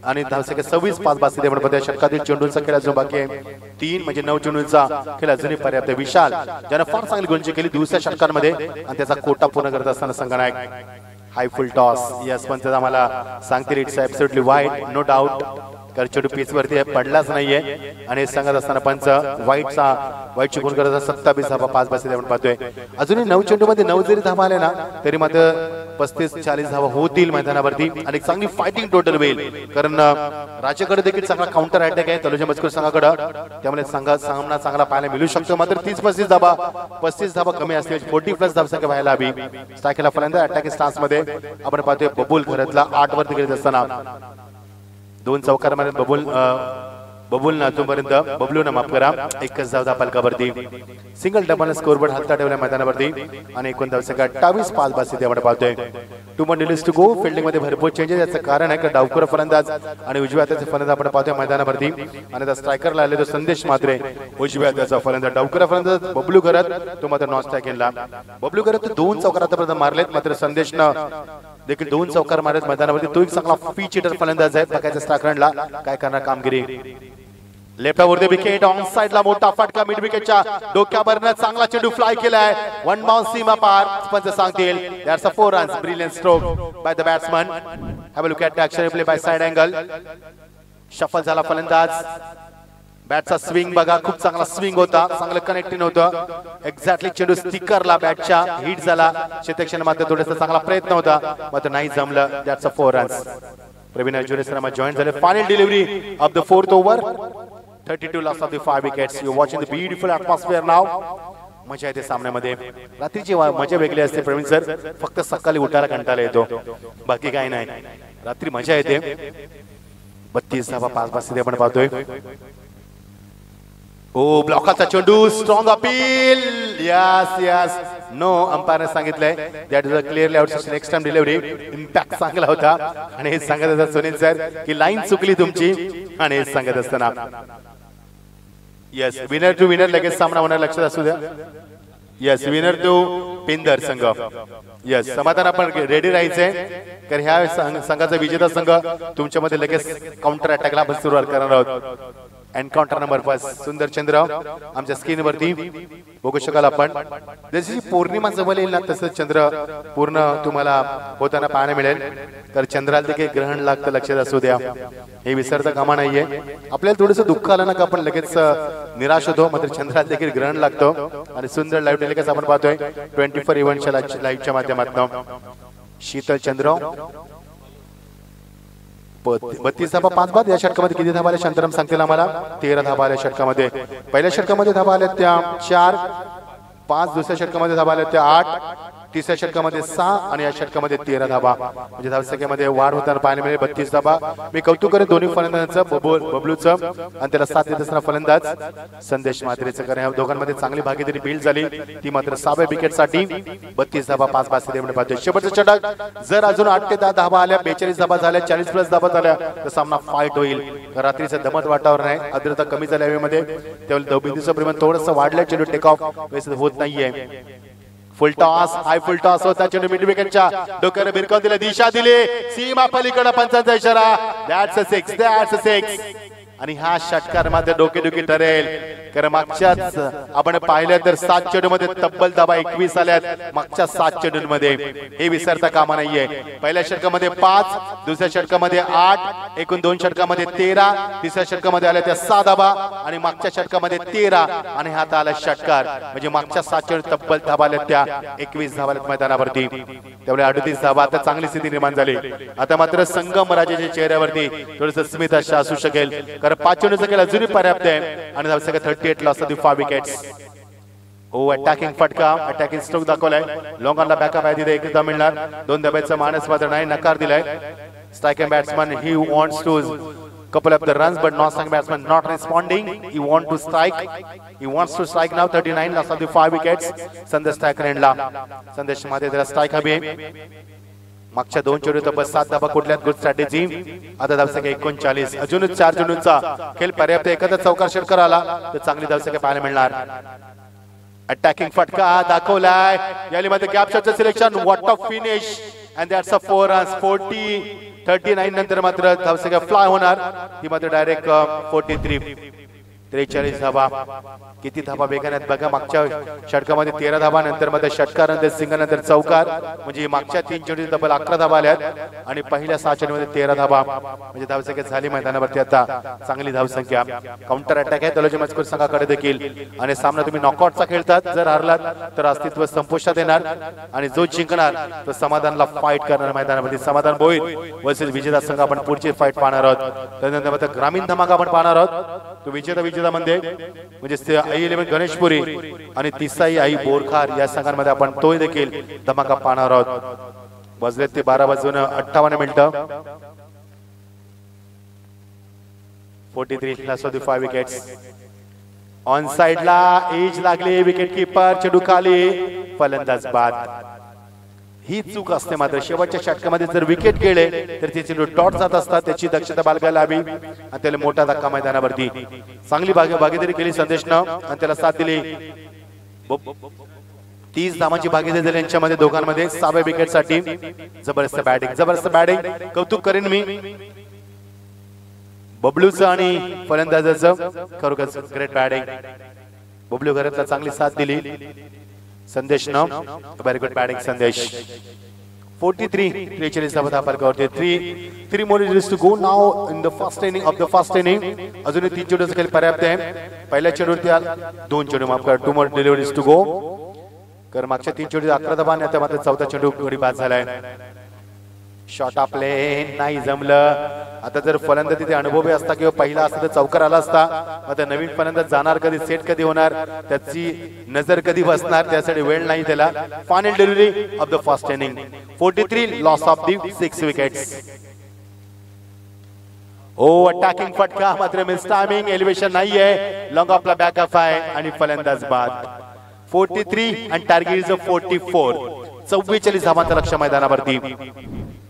आणि धावसंख्या 26-5 बासी दे म्हणून षटकातील चेंडूंचा खेळ अजून बाकी आहे. 3 म्हणजे 9 चेंडूंचा खेळ अजूनही पर्याप्त. विशाल ज्यानं फार चांगली गुंजी केली दुसऱ्या षटकांमध्ये आणि त्याचा कोटा पूर्ण करत असताना संघनायक. हाय फुल टॉस, यस पंच आम्हाला सांगतील it's absolutely wide, no doubt. कारण चेंडू पिच वरती पडलाच नाहीये आणि सांगत असताना पंच वाईट चुकून करत 27 धावा 5 बासी आपण पाहतोय. अजूनही 9 चेंडू मध्ये 9 जरी धावा आले ना तरी मात्र 35-40 धावा होतील मैदानावरती आणि चांगली फायटिंग टोटल होईल. कारण राज्याकडे देखील चांगला काउंटर अटॅक आहे तलोजा मजकूर संघाकडे, त्यामुळे सामना चांगला पाहायला मिळू शकतो. मात्र 30-35 धावा कमी असतील, 40+ धावसंख्या व्हायला हवी. स्ट्रायकला फलंदाज अटॅकिंग स्टान्स मध्ये आपण पाहतोय बबुल घरातला 8 वरती गेले असताना 2 चौकार मध्ये बबुल अजूनपर्यंत बबलून माफ करा 21 धावा पालकावरती. सिंगल डबल स्कोरबोर्ड हातात ठेवल्या मैदानावरती आणि 29 धावसंख्या 28-5 बासी आपण पाहतोय. 2 बंडल्स टू गो. फिल्डिंग मध्ये भरपूर चेंजेस, याचं कारण आहे की डावखुर फलंदाज आणि उजव्या हाताचे फलंदाज आपण पाहतोय मैदानावरती आणि त्या स्ट्रायकरला आले तो संदेश मात्रे. उजव्या हाताचा फलंदाज डावखुर फलंदाज बबलू करत, तो मात्र नॉन स्ट्राईक केला. बबलू करत 2 चौकार आतापर्यंत मारलेत, मात्र संदेशनं देखील 2 चौकार मारत मैदानावरती. तो एक चांगला फीच हिटर फलंदाज आहे. बघायचं स्ट्रायकरला काय करणार कामगिरी. लेफ्टवरती विकेट, ऑन साइडला मोठा फटका मिड विकेटच्या डोक्यावरनं चांगला चेंडू फ्लाय केलाय. 1 बाउंस सीमा पार. पंच सांगतील that's a 4 runs. Brilliant stroke by the batsman. Have a look at the action play by side angle. Shuffle झाला फलंदाज. बॅटचा स्विंग बघा, खूप चांगला स्विंग होता, चांगलं कनेक्टिंग होतं. एक्झॅक्टली चेंडू स्टिकरला बॅटच्या हिट झाला. क्षेत्रक्षण मात्र थोडासा चांगला प्रयत्न होता, मात्र नाही जमलं. That's a 4 runs. Praveen Arjun Sharma join झाले. Final delivery of the 4th over. 32 loss of the 5 wickets. You watching the beautiful atmosphere now. मजा येते सामन्यामध्ये. रात्रीची मजा वेगळी असते प्रवीण सर, फक्त सकाळी उठायला कंटाळा येतो, बाकी काही नाही. रात्री मजा येते. 32 धावा 5 बासी आपण पाहतोय. ओ ब्लॉकाचा चेंडू, strong appeal. Yes yes, no. अंपायरने सांगितलंय that is a clearly out. Next time delivery impact चांगला होता आणि हे सांगत असतात सुनील सर की लाईन चुकली तुमची आणि हे सांगत असताना यस विनर टू विनर लगेच सामना होणार, लक्षात असू द्या. यस विनर टू पिंदर संघ. यस समाधान आपण रेडी राहायचंय कारण ह्या संघाचा विजेता संघ तुमच्यामध्ये लगेच काउंटर अटॅकला आपण सुरुवात करणार आहोत. एन्काउंटर नंबर 1 सुंदर चंद्र आमच्या स्क्रीन वरती बघू शकाल आपण. जशी पौर्णिमा जवळ येईल ना तसं चंद्र पूर्ण तुम्हाला होताना पाहायला मिळेल. तर चंद्राला देखील ग्रहण लागतं, लक्षात असू द्या, हे विसरता कामा नाहीये. आपल्याला थोडंसं दुःख आलं ना का आपण लगेच निराश होतो, मात्र चंद्राला देखील ग्रहण लागतं. आणि सुंदर लाईव्ह टेलिकास्ट आपण पाहतोय 24 इव्हेंटच्या लाईव्हच्या माध्यमातून. शीतल चंद्र 32 धावा 5 बाद. या षटकामध्ये किती धावा आल्या शांताराम सांगतील आम्हाला. 13 धावा आल्या षटकामध्ये. पहिल्या षटकामध्ये धावा आल्या त्या 4, 5. दुसऱ्या षटकामध्ये धावा आल्या त्या 8, तिसऱ्या षटकामध्ये 6 आणि या षटकामध्ये 13 धावा. म्हणजे धावसंख्येमध्ये वाढ होताना पाहायला मिळेल. 32 धावा. मी कौतुक करेन दोन्ही फलंदाजांचं, बबलूचं आणि त्याला साथ देत असताना फलंदाज संदेश मात्रेचं. कारण या दोघांमध्ये चांगली भागीदारी बिल्ड झाली, ती मात्र 6व्या विकेटसाठी. 32 धावा 5 बासी देऊन पाहतोय. शेवटचं षटक जर अजून 8 ते 10 धावा आल्या, 42 धावा झाल्या, 40+ धावा झाल्या तर सामना फाईट होईल. रात्रीचं दमट वातावरण आहे, आर्द्रता कमी झाल्या हवेमध्ये, त्यामुळे धावबिंदूचं प्रमाण थोडंसं वाढलंय. चेंडू टेक ऑफ होत नाहीये. फुल टॉस, हाय फुल टॉस होता. चेंडू मिड विकेटच्या डोक्याने भिरकावून दिला, दिशा दिली, सीमा पलीकडे पंचांचा इशारा. That's a 6, that's a 6. आणि हा षटकार मात्र डोकेदुखी ठरेल. कारण मागच्याच आपण पाहिलं तर 7 चेंडूमध्ये तब्बल धावा 21 आल्यात मागच्या 7 चेंडूंमध्ये, हे विसरता कामा नाहीये. पहिल्या षटकामध्ये 5, दुसऱ्या षटकामध्ये 8, एकूण 2 षटकामध्ये 13, तिसऱ्या षटकामध्ये आल्या त्या 6 धावा आणि मागच्या षटकामध्ये 13 आणि हात आला षटकार. म्हणजे मागच्या 7 चेंडू तब्बल धावा आल्यात त्या 21 धावा आल्यात मैदानावरती. त्यामुळे 38 धावा. आता चांगली स्थिती निर्माण झाली. आता मात्र संगम राजाच्या चेहऱ्यावरती थोडंसं स्मित असू शकेल कारण 5 चेंडूचा खेळ अजूनही पर्याप्त आहे आणि धावसंख्या 38 loss of the 5 wickets. Oh attacking फटका, अटॅकिंग स्ट्रोक दाखवलाय. लॉंग ऑनला बॅकअप आहे तिथे एकदा मिळणार. 2 धाब्याचा मानस मात्र नाही, नकार दिलाय. Striking batsman, he wants to couple up the runs, but non-striking batsman not responding. He wants to strike. He wants to strike now. 39 last of the 5 wickets. Sandesh Thakrenला संदेश मध्ये त्याला स्ट्राइक हवी. मागच्या 2 चेंडू तब्बल 7 धावा कुठल्यात गुड स्ट्रॅटेजी. आता धावसंख्या 39. अजूनच 4 चेंडूंचा खेळ पर्याप्त. एखादा चौकार षटकार आला तर चांगली धावसंख्या पाहायला मिळणार. अटॅकिंग फटका दाखवलाय. यालीमध्ये गॅप शॉटचं selection. What a finish and that's a 4 runs. 39 नंतर मात्र धावसंख्या फ्लाय होणार. ती मात्र डायरेक्ट 43. 43 धावा. किती धावा वेगाने बघा. मागच्या षटकामध्ये 13 धावा, नंतर मध्ये षटकार, नंतर सिंगल, नंतर चौकार. म्हणजे मागच्या 3 चेंडूत तब्बल 11 धावा आल्यात आणि पहिल्या 6 चेंडूमध्ये 13 धावा. म्हणजे धावसंख्या झाली मैदानावरती आता चांगली धावसंख्या. काउंटर अटॅक आहे तलोजी मजकूर संघाकडे देखील. आणि सामना तुम्ही नॉकआउटचा खेळतात. जर हरलात तर अस्तित्व संपुष्टात येणार आणि जो जिंकणार तो समाधानला फाईट करणार मैदानामध्ये. समाधान भोईर वर्सेस विजेता संघ आपण पुढची फाईट पाहणार आहोत. त्यानंतर मात्र ग्रामीण धमाका आपण पाहणार आहोत. तो विजेता म्हणजे आई 11 गणेशपुरी आणि तिसाई आई बोरखार या संघांमध्ये आपण तोही देखील धमाका पाहणार आहोत. वाजलेत ते 12 वाजून 58 मिनिटं. 43 last of the 5 wickets. On साइडला एज लागली. विकेट किपर चेंडू खाली. फलंदाज बाद. ही चूक असते मात्र शेवटच्या षटकामध्ये जर विकेट गेले तर ते चेंडू डॉट जात असतात. त्याची दक्षता बाळगायला हवी आणि त्याला मोठा धक्का मैदानावरती. चांगली भागीदारी केली संदेशनं आणि त्याला साथ दिली. 30 धावांची भागीदारी झाली यांच्यामध्ये दोघांमध्ये 6व्या विकेट साठी. जबरदस्त बॅटिंग. कौतुक करेन मी बबलूचं आणि फलंदाजाचं. खरोखर ग्रेट बॅटिंग. बबलू घरातला चांगली साथ दिली संदेशनं. व्हेरी गुड बॅटिंग संदेश. 43 धावा फरकावरती. 3 more innings to go now in the first inning. अजूनही 3 चेंडूचा खेळ पर्याप्त आहे. पहिल्या चेंडूवरती 2 चेंडू माफ करा. 2 more deliveries to go. कारण मागच्या 3 चेंडू 11 धावा आणि आता मात्र 4था चेंडू गडी बाद झालाय. शॉट आपले नाही जमलं. आता जर फलंदाज तिथे अनुभवी असता किंवा पहिला असता तर चौकार आला असता. आता नवीन फलंदाज जाणार कधी, सेट कधी होणार, त्याची नजर कधी बसणार, त्यासाठी वेळ नाही त्याला. Final delivery of the first inning. 43 loss of the 6 wickets. Oh attacking फटका मात्र मिस टायमिंग. एलिव्हेशन नाहीये. लॉंग ऑफला बॅकअप आहे आणि फलंदाज बाद. 43 आणि टार्गेट इज 44. 44 धावांचं लक्ष मैदानावरती.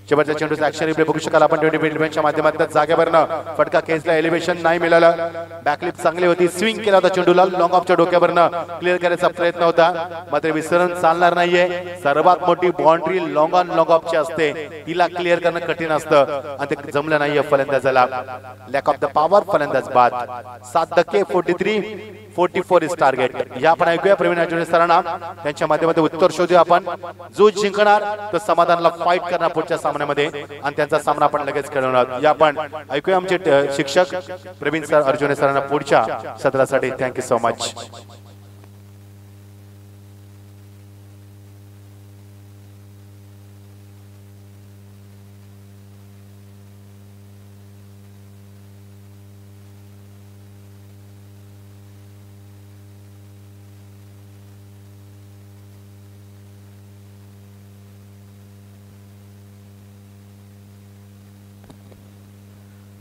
शेवटच्या चेंडूचा ऍक्शन रिप्ले बघू शकाल आपण 20 मिनिटांच्या माध्यमातून. जागेवरनं फटका खेचला. एलिव्हेशन नाही मिळालं. बॅकलिप चांगली होती. स्विंग केला होता चेंडूला. लॉंग ऑफच्या डोक्यावरनं क्लिअर करायचा प्रयत्न होता मात्र विसरून चालणार नाहीये. सर्वात मोठी बाउंड्री लॉंग ऑन लॉंग ऑफची असते. तिला क्लिअर करणं कठीण असतं आणि ते जमलं नाहीये फलंदाजाला. Lack of the power. फलंदाज बाद. 7 धक्के. 44 इज टार्गेट. या आपण ऐकूया प्रवीण आठवले सरांना. त्यांच्या माध्यमातून उत्तर शोधूया आपण. जो जिंकणार तो समाधानला फाईट करणार पुढच्या सामन्यामध्ये आणि त्यांचा सामना आपण लगेच खेळवणार. या आपण ऐकूया आमचे शिक्षक प्रवीण सर अर्जुने सरांना पुढच्या सत्रासाठी. Thank you so much.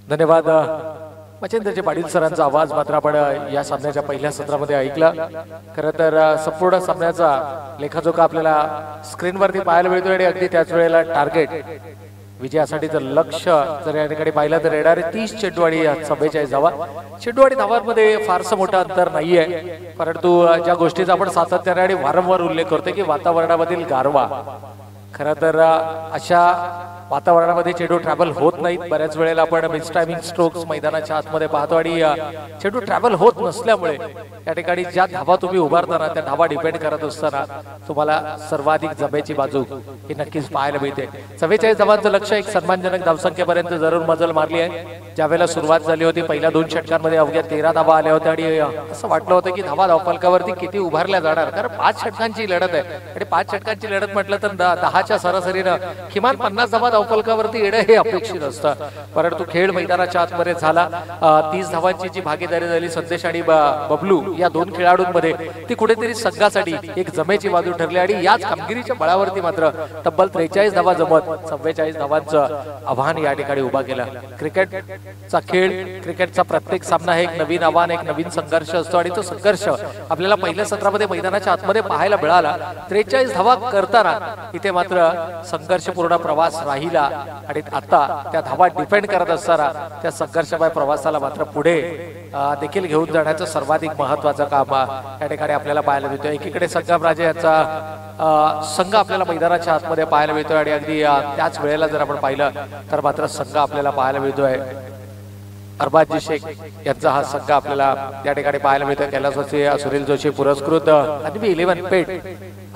धन्यवाद. मच्छिंद्रजी पाटील सरांचा आवाज मात्र आपण या सामन्याच्या पहिल्या सत्रामध्ये ऐकला. खरं तर संपूर्ण सामन्याचा लेखाजोखा आपल्याला स्क्रीनवरती पाहायला मिळतो आणि अगदी त्याच वेळेला टार्गेट विजयासाठी जर लक्ष जर या ठिकाणी पाहिलं तर येणारे 30 चेंडू आणि 44 धावा. चेंडू आणि धावांमध्ये फारसं मोठं अंतर नाहीये. परंतु ज्या गोष्टीचा आपण सातत्याने आणि वारंवार उल्लेख करतो की वातावरणामधील गारवा. खरं तर अशा वातावरणामध्ये चेंडू ट्रॅव्हल होत नाहीत. बऱ्याच वेळेला आपण मिस टायमिंग स्ट्रोक्स मैदानाच्या आतमध्ये पाहतो आणि चेंडू ट्रॅव्हल होत नसल्यामुळे या ठिकाणी ज्या धावा तुम्ही उभारताना त्या धावा डिपेंड करत असताना तुम्हाला सर्वाधिक जमेची बाजू ही नक्कीच पाहायला मिळते. 44 धावांचं लक्ष एक सन्मानजनक धावसंख्येपर्यंत जरूर मजल मारली आहे. ज्यावेळेला सुरुवात झाली होती पहिल्या 2 षटकांमध्ये अवघ्या 13 धावा आल्या होत्या आणि असं वाटलं होतं की धावा धावफलकावरती किती उभारल्या जाणार. कारण 5 षटकांची लढत आहे आणि 5 षटकांची लढत म्हटलं तर 10च्या सरासरीनं किमान 50 धावा धावफलकावरती येणं हे अपेक्षित असतं. परंतु खेळ मैदानाच्या आतमध्ये झाला. 30 धावांची जी भागीदारी झाली संदेश आणि बबलू या दोन खेळाडूंमध्ये ती कुठेतरी संघासाठी एक जमेची बाजू ठरली आणि याच कामगिरीच्या बळावरती मात्र तब्बल 43 धावा जमत 44 धावांचं आव्हान या ठिकाणी उभा केलं. क्रिकेटचा खेळ, क्रिकेटचा प्रत्येक सामना हे एक नवीन आव्हान, एक नवीन संघर्ष असतो आणि तो संघर्ष आपल्याला पहिल्या सत्रामध्ये मैदानाच्या आतमध्ये पाहायला मिळाला. 43 धावा करताना इथे मात्र संघर्षपूर्ण प्रवास राहिला आणि आता त्या धावा डिफेंड करत असताना त्या संघर्षमय प्रवासाला मात्र पुढे देखील घेऊन जाण्याचं सर्वाधिक महत्वाचं काम या ठिकाणी आपल्याला पाहायला मिळतं. एकीकडे संगमराजे यांचा संघ आपल्याला मैदानाच्या आतमध्ये पाहायला मिळतोय आणि अगदी त्याच वेळेला जर आपण पाहिलं तर मात्र संघ आपल्याला पाहायला मिळतोय अरबाजी शेख यांचा हा संघ आपल्याला त्या ठिकाणी पाहायला मिळतोय. कैलासवासी सुनील जोशी पुरस्कृत आणि 11 पेट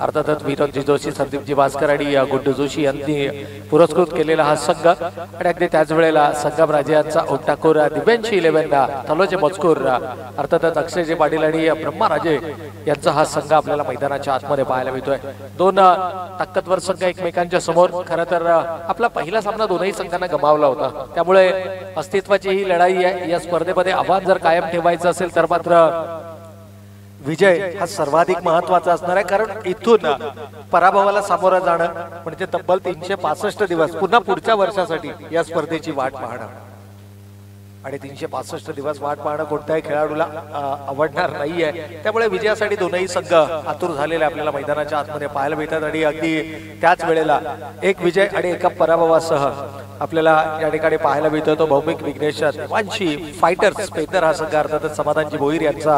अर्थातच विनोदजी जोशी, संदीपजी भास्कर आणि गुड्डू जोशी यांनी पुरस्कृत केलेला हा संघ आणि अगदी त्याच वेळेला संगमराजे यांचा ओटाकोर दिव्यांशी 11 तलोजे मजकूर अर्थातच अक्षयजी पाटील आणि ब्रह्माराजे यांचा हा संघ आपल्याला मैदानाच्या आतमध्ये पाहायला मिळतोय. दोन ताकदवर संघ एकमेकांच्या समोर. खरं तर आपला पहिला सामना दोनही संघांना गमावला होता, त्यामुळे अस्तित्वाची ही लढाई आहे. या स्पर्धेमध्ये आव्हान जर कायम ठेवायचं असेल तर मात्र विजय हा सर्वाधिक महत्वाचा असणार आहे, कारण इथून पराभवाला सामोरं जाणं म्हणजे तब्बल 365 दिवस पुन्हा पुढच्या वर्षासाठी या स्पर्धेची वाट पाहणं आणि 365 दिवस वाट पाहणं कोणत्याही खेळाडूला आवडणार नाहीये. त्यामुळे विजयासाठी दोनही संघ आतुर झालेले आपल्याला मैदानाच्या आतमध्ये पाहायला मिळतात आणि अगदी त्याच वेळेला एक विजय आणि एका पराभवासह आपल्याला या ठिकाणी पाहायला मिळतो तो भौमिक विघ्नेश देवांशी फायटर्स पेदर हा संघ अर्थातच समाधानजी भोईर यांचा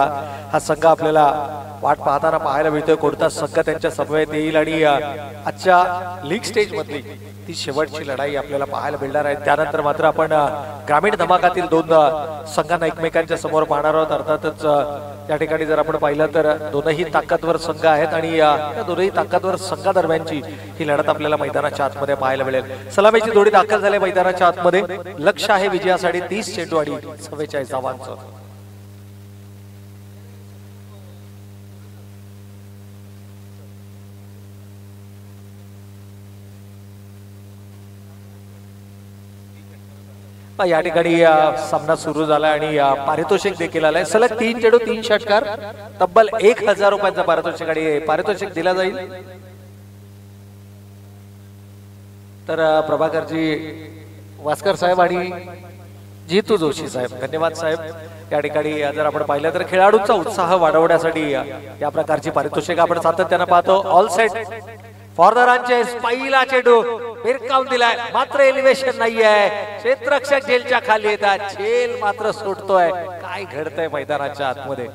हा संघ आपल्याला वाट पाहताना पाहायला मिळतोय. कोणता संघ त्यांच्या समवेत येईल आणि आजच्या लीग स्टेज मधली ती शेवटची लढाई आपल्याला पाहायला मिळणार आहे. त्यानंतर मात्र आपण ग्रामीण धमाकातील दोन संघांना एकमेकांच्या समोर पाहणार आहोत. अर्थातच या ठिकाणी जर आपण पाहिलं तर दोनही ताकदवर संघ आहेत आणि या दोनही ताकदवर संघादरम्यानची ही लढत आपल्याला मैदानाच्या आतमध्ये पाहायला मिळेल. सलामीची जोडी दाखल झाली मैदानाच्या आतमध्ये. लक्ष आहे विजयासाठी 30 चेंडू आणि 44 धावांचं. या ठिकाणी सामना सुरू झाला आणि पारितोषिक देखील आलाय. सलग 3 चेंडू 3 षटकार तब्बल 1000 रुपयांचा पारितोषिक आणि पारितोषिक दिला जाईल. तर प्रभाकरजी वास्कर साहेब आणि जितू जोशी साहेब, धन्यवाद साहेब. या ठिकाणी जर आपण पाहिलं तर खेळाडूंचा उत्साह वाढवण्यासाठी या प्रकारची पारितोषिक आपण सातत्यानं पाहतो. All set for the run. पहिला चेंडू भिरकावून दिलाय, मात्र एलिव्हेशन नाहीये. क्षेत्ररक्षक झेलच्या खाली येतात, झेल मात्र सुटतोय. काय घडतंय मैदानाच्या आतमध्ये?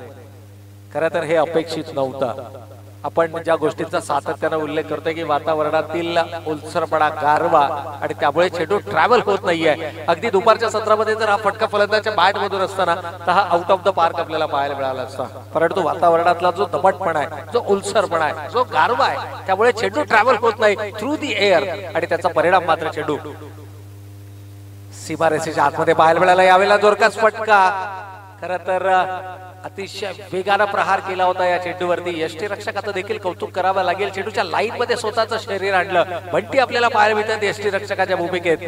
खरं तर हे अपेक्षित नव्हतं. आपण ज्या गोष्टींचा सातत्यानं उल्लेख करतोय की वातावरणातील ओलसरपणा, गारवा आणि त्यामुळे चेंडू ट्रॅव्हल होत नाहीये. अगदी दुपारच्या सत्रामध्ये जर हा फटका फलंदाच्या बॅट मधून असताना तर हा आउट ऑफ द पार्क आपल्याला पाहायला मिळाला असता. परंतु वातावरणातला जो दमटपणा आहे, जो ओलसरपणा आहे, जो गारवा आहे, त्यामुळे चेंडू ट्रॅव्हल होत नाही थ्रू दी एअर आणि त्याचा परिणाम मात्र चेंडू सीमारेषेच्या आतमध्ये पाहायला मिळाला. यावेळेला जोरदार फटका. खरं तर अतिशय वेगानं प्रहार केला होता या चेंडूवरती. यष्टीरक्षकाचं देखील कौतुक करावं लागेल. चेंडूच्या लाईन मध्ये स्वतःचं शरीर आणलं. बंटी आपल्याला पाहायला मिळतात यष्टीरक्षकाच्या भूमिकेत.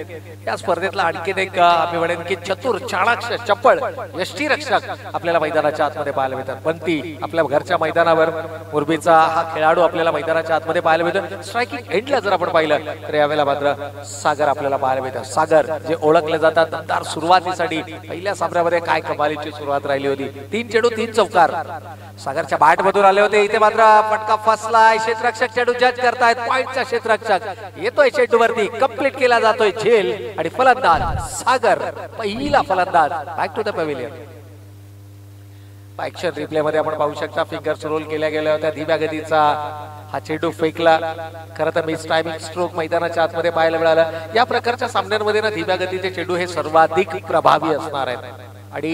या स्पर्धेतला आणखीन एक मी म्हणेन की चतुर, चाणाक्ष, चपळ यष्टीरक्षक आपल्याला मैदानाच्या आतमध्ये पाहायला मिळतात. बंटी आपल्या घरच्या मैदानावर मुरबीचा हा खेळाडू आपल्याला मैदानाच्या आतमध्ये पाहायला मिळतो. स्ट्रायकिंग एंडला जर आपण पाहिलं तर यावेळेला मात्र सागर आपल्याला पाहायला मिळतात. सागर जे ओळखले जातात दमदार सुरुवातीसाठी. पहिल्या सामन्यामध्ये काय कमालीची सुरुवात राहिली होती. 3 चेंडू 3 चौकार सागरच्या बॅट मधून आले होते. इथे मात्र फटका फसलाय. क्षेत्ररक्षक चेंडू जज करतायत. पॉइंटचा क्षेत्ररक्षक येतोय चेंडूवरती, कंप्लीट केला जातोय झेल आणि फलंदाज सागर, पहिला फलंदाज back to the pavilion. Action replay मध्ये आपण पाहू शकता फिंगर्स रोल केल्या गेल्या होत्या. धीम्या गतीचा हा चेंडू फेकला. खरं तर मिस टायमिंग स्ट्रोक मैदानाच्या आतमध्ये पाहायला मिळाला. या प्रकारच्या सामन्यांमध्ये ना धीम्या गतीचे चेंडू हे सर्वाधिक प्रभावी असणार आहेत आणि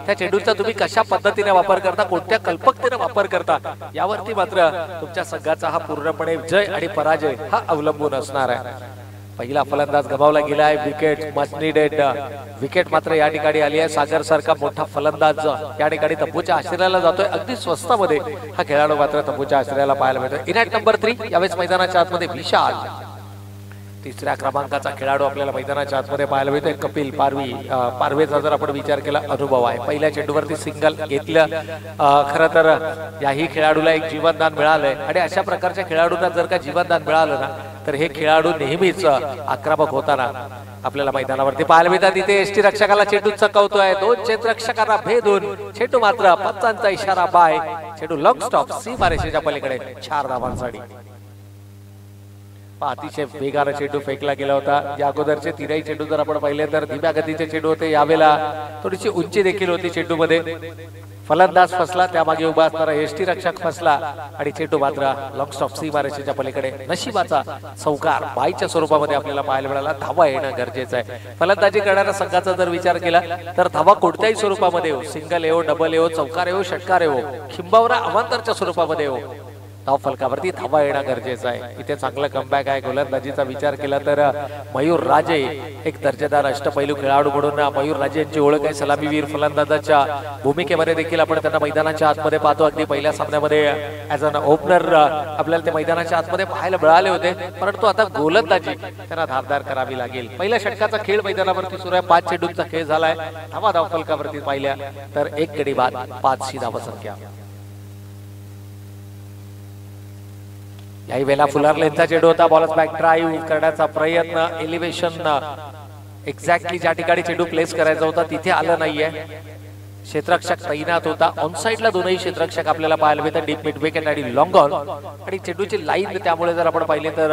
त्या चेंडूचा तुम्ही कशा पद्धतीने वापर करता, कोणत्या कल्पकतेने वापर करता, यावरती मात्र तुमच्या संघाचा हा पूर्णपणे जय आणि पराजय हा अवलंबून असणार आहे. पहिला फलंदाज गमावला गेलाय. विकेट मस्ट नीडेड विकेट मात्र या ठिकाणी आली आहे. सागर सारखा मोठा फलंदाज या ठिकाणी तंबूच्या आश्रयाला जातोय. अगदी स्वस्तामध्ये हा खेळाडू मात्र तंबूच्या आश्रयाला पाहायला मिळतोय. इनॅट नंबर 3 यावेळेस मैदानाच्या आतमध्ये विशाल तिसऱ्या क्रमांकाचा खेळाडू आपल्याला मैदानाच्या आतमध्ये पाहायला मिळतोय कपिल पारवेचा जर आपण विचार केला अनुभव आहे, पहिल्या चेंडूवरती सिंगल घेतलं. खरं तर याही खेळाडूला एक जीवनदान मिळालंय आणि अशा प्रकारच्या खेळाडूंना जर का जीवनदान मिळालं ना तर हे खेळाडू नेहमीच आक्रमक होताना आपल्याला मैदानावरती पाहायला मिळतात. तिथे एसटी रक्षकाला चेंडू चकवतोय, दोन क्षेत्ररक्षकांना भेदून चेंडू मात्र पंचांचा इशारा बाय, चेंडू लॉंग स्टॉप सीमारेषेच्या पलीकडे 4 धावांसाठी. अतिशय वेगाने चेंडू फेकला गेला होता. या अगोदरचे तिरही चेंडू जर आपण पाहिले तर धीम्या गतीचे चेंडू होते, यावेळेला थोडीशी उंची देखील होती चेंडू मध्ये. फलंदाज फसला, त्यामागे उभा असणारा एसटी रक्षक फसला आणि चेंडू मात्र लॉंग स्टॉप सीमारेषेच्या पलीकडे नशिबाचा चौकार बाईच्या स्वरूपामध्ये आपल्याला पाहायला मिळाला. धावा येणं गरजेचं आहे. फलंदाजी करणाऱ्या संघाचा जर विचार केला तर धावा कोणत्याही स्वरूपामध्ये हो, सिंगल येऊ, डबल येऊ, चौकार येऊ, षटकार येऊ, किंबहुना अवांतरच्या स्वरूपामध्ये हो, धाव फलकावरती धावा येणं गरजेचं आहे. इथे चांगलं कमबॅक आहे. गोलंदाजीचा विचार केला तर मयूर राजे एक दर्जेदार अष्टपैलू खेळाडू म्हणून मयूर राजे यांची ओळख आहे. सलामीवीर फलंदाजाच्या भूमिकेमध्ये देखील आपण त्यांना मैदानाच्या आतमध्ये पाहतो. अगदी पहिल्या सामन्यामध्ये ऍज अन ओपनर आपल्याला ते मैदानाच्या आतमध्ये पाहायला मिळाले होते, परंतु आता गोलंदाजी त्यांना धारदार करावी लागेल. पहिल्या षटकाचा खेळ मैदानावरती सुरू आहे. 5 चेंडूंचा खेळ झालाय. धाव फलकावरती पाहिल्या तर 1 गडी बाद, 5 धावसंख्या. याही वेळेला फुलारलेनचा चेंडू होता. बॉलच बॅक ड्राईव्ह करण्याचा प्रयत्न, एलिव्हेशन एक्झॅक्टली ज्या ठिकाणी चेंडू प्लेस करायचा होता तिथे आलं नाहीये. क्षेत्ररक्षक तैनात होता. ऑन साइडला दोनही क्षेत्ररक्षक आपल्याला पाहायला मिळतात. डीप मिड विकेट आणि लॉंग ऑन आणि चेंडूची लाईन त्यामुळे जर आपण पाहिले तर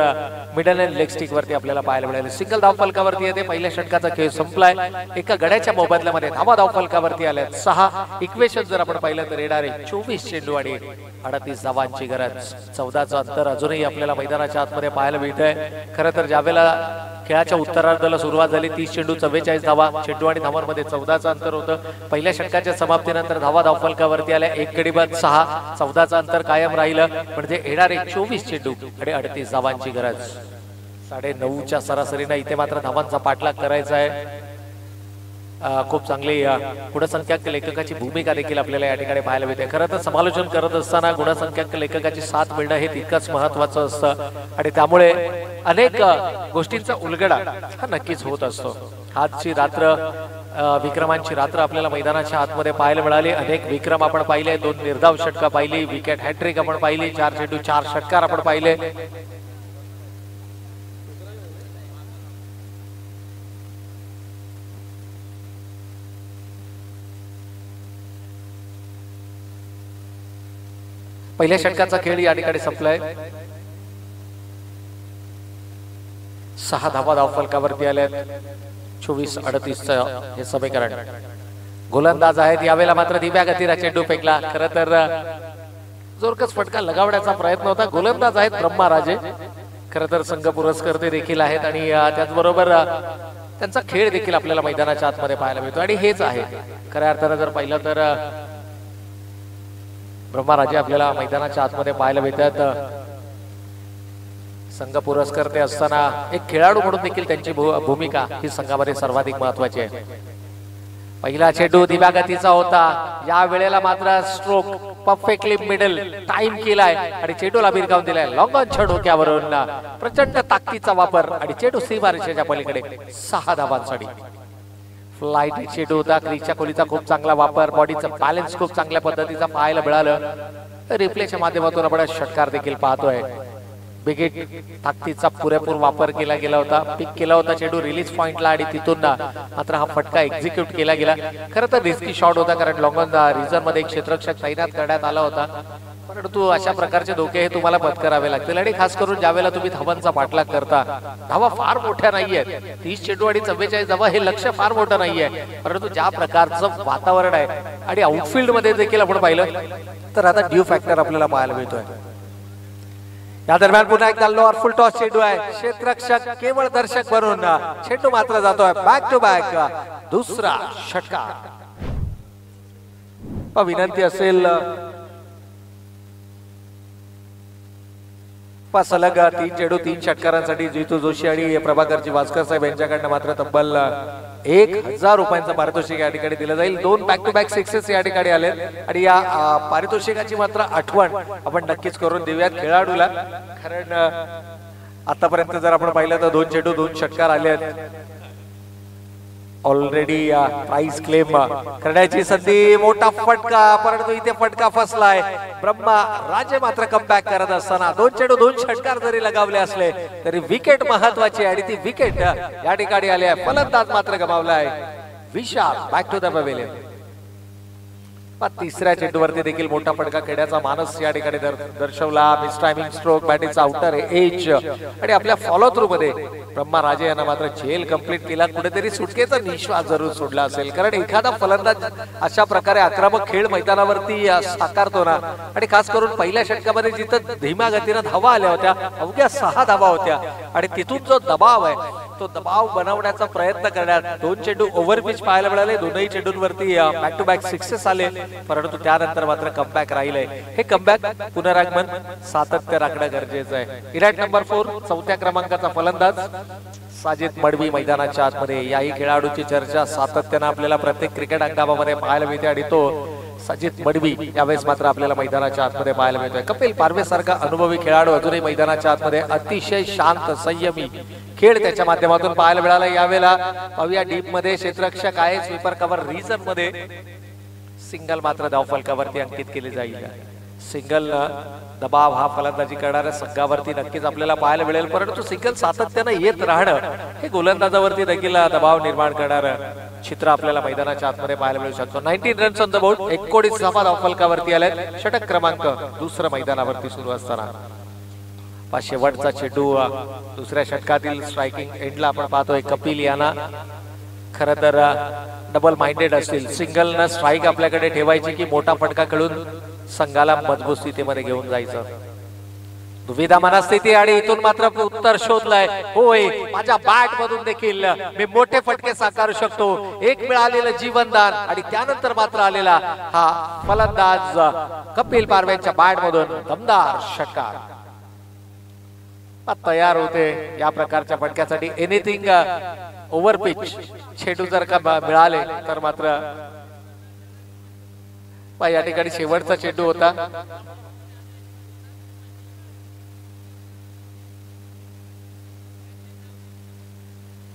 मिडल अँड लेग स्टिक वरती आपल्याला पाहायला मिळाले. सिंगल धाव फलकावरती येते. पहिल्या षटकाचा खेळ संपलाय. एका गड्याच्या मोबदल्यामध्ये धाव फलकावरती आल्या 6. इक्वेशन जर आपण पाहिलं तर येणारे 24 चेंडू आणि 38 धावांची गरज. 14चं अंतर अजूनही आपल्याला मैदानाच्या आतमध्ये पाहायला मिळतंय. खरं तर ज्यावेळेला खेळाच्या उत्तरार्धाला सुरुवात झाली 30 चेंडू 44 धावा, चेंडू आणि धावांमध्ये 14चं अंतर होतं. पहिल्या षटकाच्या समाप्तीनंतर धाव फलकावरती आल्या 1 गडी बाद 6. 14चं अंतर कायम राहिलं म्हणजे येणारे 24 चेंडू आणि 38 धावांची गरज. 9.5च्या सरासरीने इथे मात्र धावांचा पाठलाग करायचा आहे. खूप चांगली गुणसंख्याक लेखकाची भूमिका देखील आपल्याला या ठिकाणी पाहायला मिळते. खरं तर समालोचन करत असताना गुणसंख्याक लेखकाची साथ मिळणं हे तितकंच महत्वाचं असतं आणि त्यामुळे अनेक गोष्टींचा उलगडा हा नक्कीच होत असतो. आजची रात्र विक्रमांची रात्र आपल्याला मैदानाच्या आतमध्ये पाहायला मिळाली. अनेक विक्रम आपण पाहिले, 2 निर्धाव षटका पाहिली, विकेट हॅट्रिक आपण पाहिली, 4 चेंडू 4 षटकार आपण पाहिले. पहिल्या षटकाचा खेळ या ठिकाणी संपलाय. 6 धावा फलकावरती आल्यात. 24-38 हे समीकरण. गोलंदाज आहेत यावेळेला मात्र धीम्या गतीला चेंडू फेकला. खरं तर जोरकस फटका लगावण्याचा प्रयत्न होता. गोलंदाज आहेत ब्रह्मा राजे, खरं तर संघ पुरस्कर्ते देखील आहेत आणि त्याचबरोबर त्यांचा खेळ देखील आपल्याला मैदानाच्या आतमध्ये पाहायला मिळतो आणि हेच आहे खऱ्या अर्थानं जर पाहिलं तर ब्रह्माराजे आपल्याला मैदानाच्या आतमध्ये पाहायला मिळतात. संघ पुरस्कर्ते असताना एक खेळाडू म्हणून देखील त्यांची भूमिका ही संघामध्ये सर्वाधिक महत्वाची आहे. पहिला चेंडू धीम्या गतीचा होता. या वेळेला मात्र स्ट्रोक परफेक्टली मिडल टाइम केलाय आणि चेंडूला भिरकावून दिलाय. लॉंग ऑनच्या डोक्यावरून प्रचंड ताकदीचा वापर आणि चेंडू सीमारेषेच्या पलीकडे 6 धावांसाठी. फ्लाइट चेंडू होता. क्रीजच्या खोलीचा खूप चांगला वापर, बॉडीचा बॅलन्स खूप चांगल्या पद्धतीचा पाहायला मिळालं. रिप्लेच्या माध्यमातून आपण षटकार देखील पाहतोय. विकेट ताकदीचा पुरेपूर वापर केला गेला होता. पिक केला होता चेंडू रिलीज पॉइंटला आणि तिथून मात्र हा फटका एक्झिक्यूट केला गेला. खरं तर रिस्की शॉट होता कारण लॉंग ऑन रिझन मध्ये एक क्षेत्ररक्षक तैनात करण्यात आला होता, परंतु अशा प्रकारचे धोके हे तुम्हाला पत्करावे लागतील आणि खास करून ज्यावेळेला तुम्ही धावांचा पाठलाग करता. धावा फार मोठ्या नाहीये, 30 चेंडू आणि 44 धावा हे लक्ष्य फार मोठं नाहीये, परंतु ज्या प्रकारचं वातावरण आहे आणि आउटफील्ड मध्ये देखील आपण पाहिलं तर आता ड्यू फॅक्टर आपल्याला पाहायला मिळतोय. या दरम्यान पुन्हा एकदा लोअर फुल टॉस चेंडू आहे. क्षेत्ररक्षक केवळ दर्शक बनून चेंडू मात्र जातोय बॅक टू बॅक दुसरा षटकार. विनंती असेल सलग 3 चेंडू 3 षटकारांसाठी जितू जोशी आणि प्रभाकरजी वासकर साहेब यांच्याकडनं मात्र तब्बल 1000 रुपयांचं पारितोषिक या ठिकाणी दिलं जाईल. 2 बॅक टू बॅक सिक्सेस या ठिकाणी आले आणि या पारितोषिकाची मात्र आठवण आपण नक्कीच करून देऊयात खेळाडूला, कारण आतापर्यंत जर आपण पाहिलं तर 2 चेंडू 2 षटकार आले आहेत. ऑलरेडी प्राइस क्लेम करण्याची संधी, मोठा फटका, परंतु इथे फटका फसलाय. ब्रह्मा राजे मात्र कमबॅक करत असताना 2 चेंडू 2 षटकार जरी लगावले असले तरी विकेट महत्वाची आणि ती विकेट या ठिकाणी आली आहे. फलंदाज मात्र गमावलाय. विशाल बॅक टू द पवेलियन. तिसऱ्या चेंडूवरती देखील मोठा फटका खेळण्याचा मानस या ठिकाणी दर्शवला. मिस टायमिंग स्ट्रोक, बॅटिंगचा आउटर एज आणि आपल्या फॉलो थ्रू मध्ये ब्रह्मा राजे यांना मात्र झेल कंप्लीट केला. कुठेतरी सुटकेचा निश्वास जरूर सोडला असेल, कारण एखादा फलंदाज अशा प्रकारे आक्रमक खेळ मैदानावरती साकारतो ना, आणि खास करून पहिल्या षटकामध्ये जिथं धीम्या गतीनं धावा आल्या होत्या, अवघ्या 6 धावा होत्या, आणि तिथून जो दबाव आहे तो दबाव बनवण्याचा प्रयत्न करण्यात 2 चेंडू ओव्हरपिच पाहायला मिळाले. दोनही चेंडूंवरती बॅक टू बॅक सिक्सेस आले, परंतु त्यानंतर मात्र कमबॅक राहिले. हे कमबॅक पुनरागमन सातत्य राखणं गरजेचं आहे. इराट नंबर 4 चौथ्या क्रमांकाचा फलंदाज साजिद मडवी मैदानाच्या आतमध्ये. याही खेळाडूची चर्चा सातत्यानं आपल्याला प्रत्येक क्रिकेट हंगामामध्ये पाहायला मिळते, आणि तो साजिद मडवी यावेळेस मात्र आपल्याला मैदानाच्या आतमध्ये पाहायला मिळतोय. कपिल पारवे सारखा अनुभवी खेळाडू अजूनही मैदानाच्या आतमध्ये अतिशय शांत संयमी खेळ त्याच्या माध्यमातून पाहायला मिळाला. यावेळेला पाहूया डीप मध्ये क्षेत्ररक्षक आहे, स्वीपर कव्हर रिजन मध्ये सिंगल मात्र धावफलकावरती अंकित केले जाईल. सिंगल दबाव हा फलंदाजी करणाऱ्या संघावरती नक्कीच आपल्याला पाहायला मिळेल, परंतु सिंगल सातत्यानं येत राहणं हे गोलंदाजावरती देखील दबाव निर्माण करणारं चित्र आपल्याला मैदानाच्या आतमध्ये पाहायला मिळू शकतो. 19 रन्स ऑन द बोर्ड, 19 धावा धावफलकावरती आल्यात. षटक क्रमांक दुसरं मैदानावरती सुरू असताना शेवटचा चेंडू दुसऱ्या षटकातील स्ट्रायकिंग एंडला आपण पाहतोय. कपिल यांना खरं तर डबल माइंडेड असतील, सिंगल न स्ट्राईक आपल्याकडे ठेवायची की मोठा फटका खेळून संघाला मजबूत स्थितीमध्ये घेऊन जायचं. दुविधा मनस्थिती, आणि इथून मात्र उत्तर शोधलंय. होय, माझ्या बॅट मधून देखील मी मोठे फटके साकारू शकतो. एक मिळालेलं जीवनदान आणि त्यानंतर मात्र आलेला हा फलंदाज कपिल पारवेच्या बॅट मधून दमदार षटकार तयार होते या प्रकारच्या फटक्यासाठी. एनिथिंग ओव्हर पिच चेंडू जर का मिळाले तर मात्र या ठिकाणी शेवटचा चेंडू होता.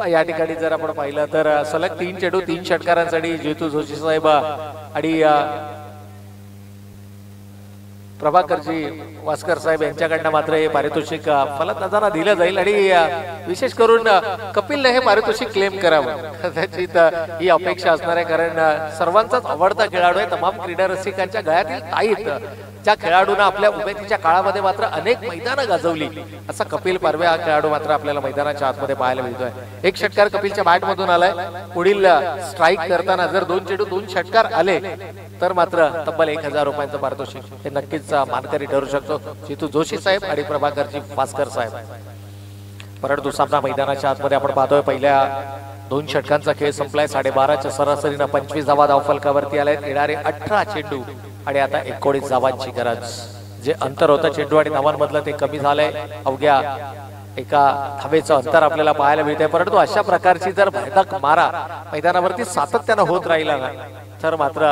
या ठिकाणी जर आपण पाहिलं तर सलग 3 चेंडू 3 षटकारांसाठी जेतू जोशी साहेब आणि प्रभाकरजी वास्कर साहेब यांच्याकडनं मात्र हे पारितोषिक फलंदाजांना दिलं जाईल, आणि विशेष करून कपिलने हे पारितोषिक क्लेम करावं कदाचित ही अपेक्षा असणार आहे, कारण सर्वांचाच आवडता खेळाडू आहे. तमाम क्रीडा रसिकांच्या गळ्यातील ताईत ज्या खेळाडूंना आपल्या उमेदीच्या काळामध्ये मात्र अनेक मैदानं गाजवली, असा कपिल पारवे हा खेळाडू मात्र आपल्याला मैदानाच्या आतमध्ये पाहायला मिळतोय. एक षटकार कपिलच्या बॅट मधून आलाय. पुढील स्ट्राईक करताना जर 2 चेंडू 2 षटकार आले तर मात्र तब्बल 1000 रुपयांचं पारितोषिक हे नक्कीच मानकरी ठरू शकतो. जितू जोशी साहेब आणि प्रभाकरजी वास्कर साहेब. परंतु सामना मैदानाच्या आतमध्ये आपण पाहतोय. पहिल्या 2 षटकांचा खेळ संपलाय. 12:30च्या सरासरीनं 25 धावा धावफलकावरती आल्यात. येणारे 18 चेंडू आणि आता 19 धावांची गरज. जे अंतर होतं चेंडू आणि धावांमधलं ते कमी झालंय. अवघ्या एका धावेचं अंतर आपल्याला पाहायला मिळतंय, परंतु अशा प्रकारची जर भयानक मारा मैदानावरती सातत्यानं होत राहिला ना तर मात्र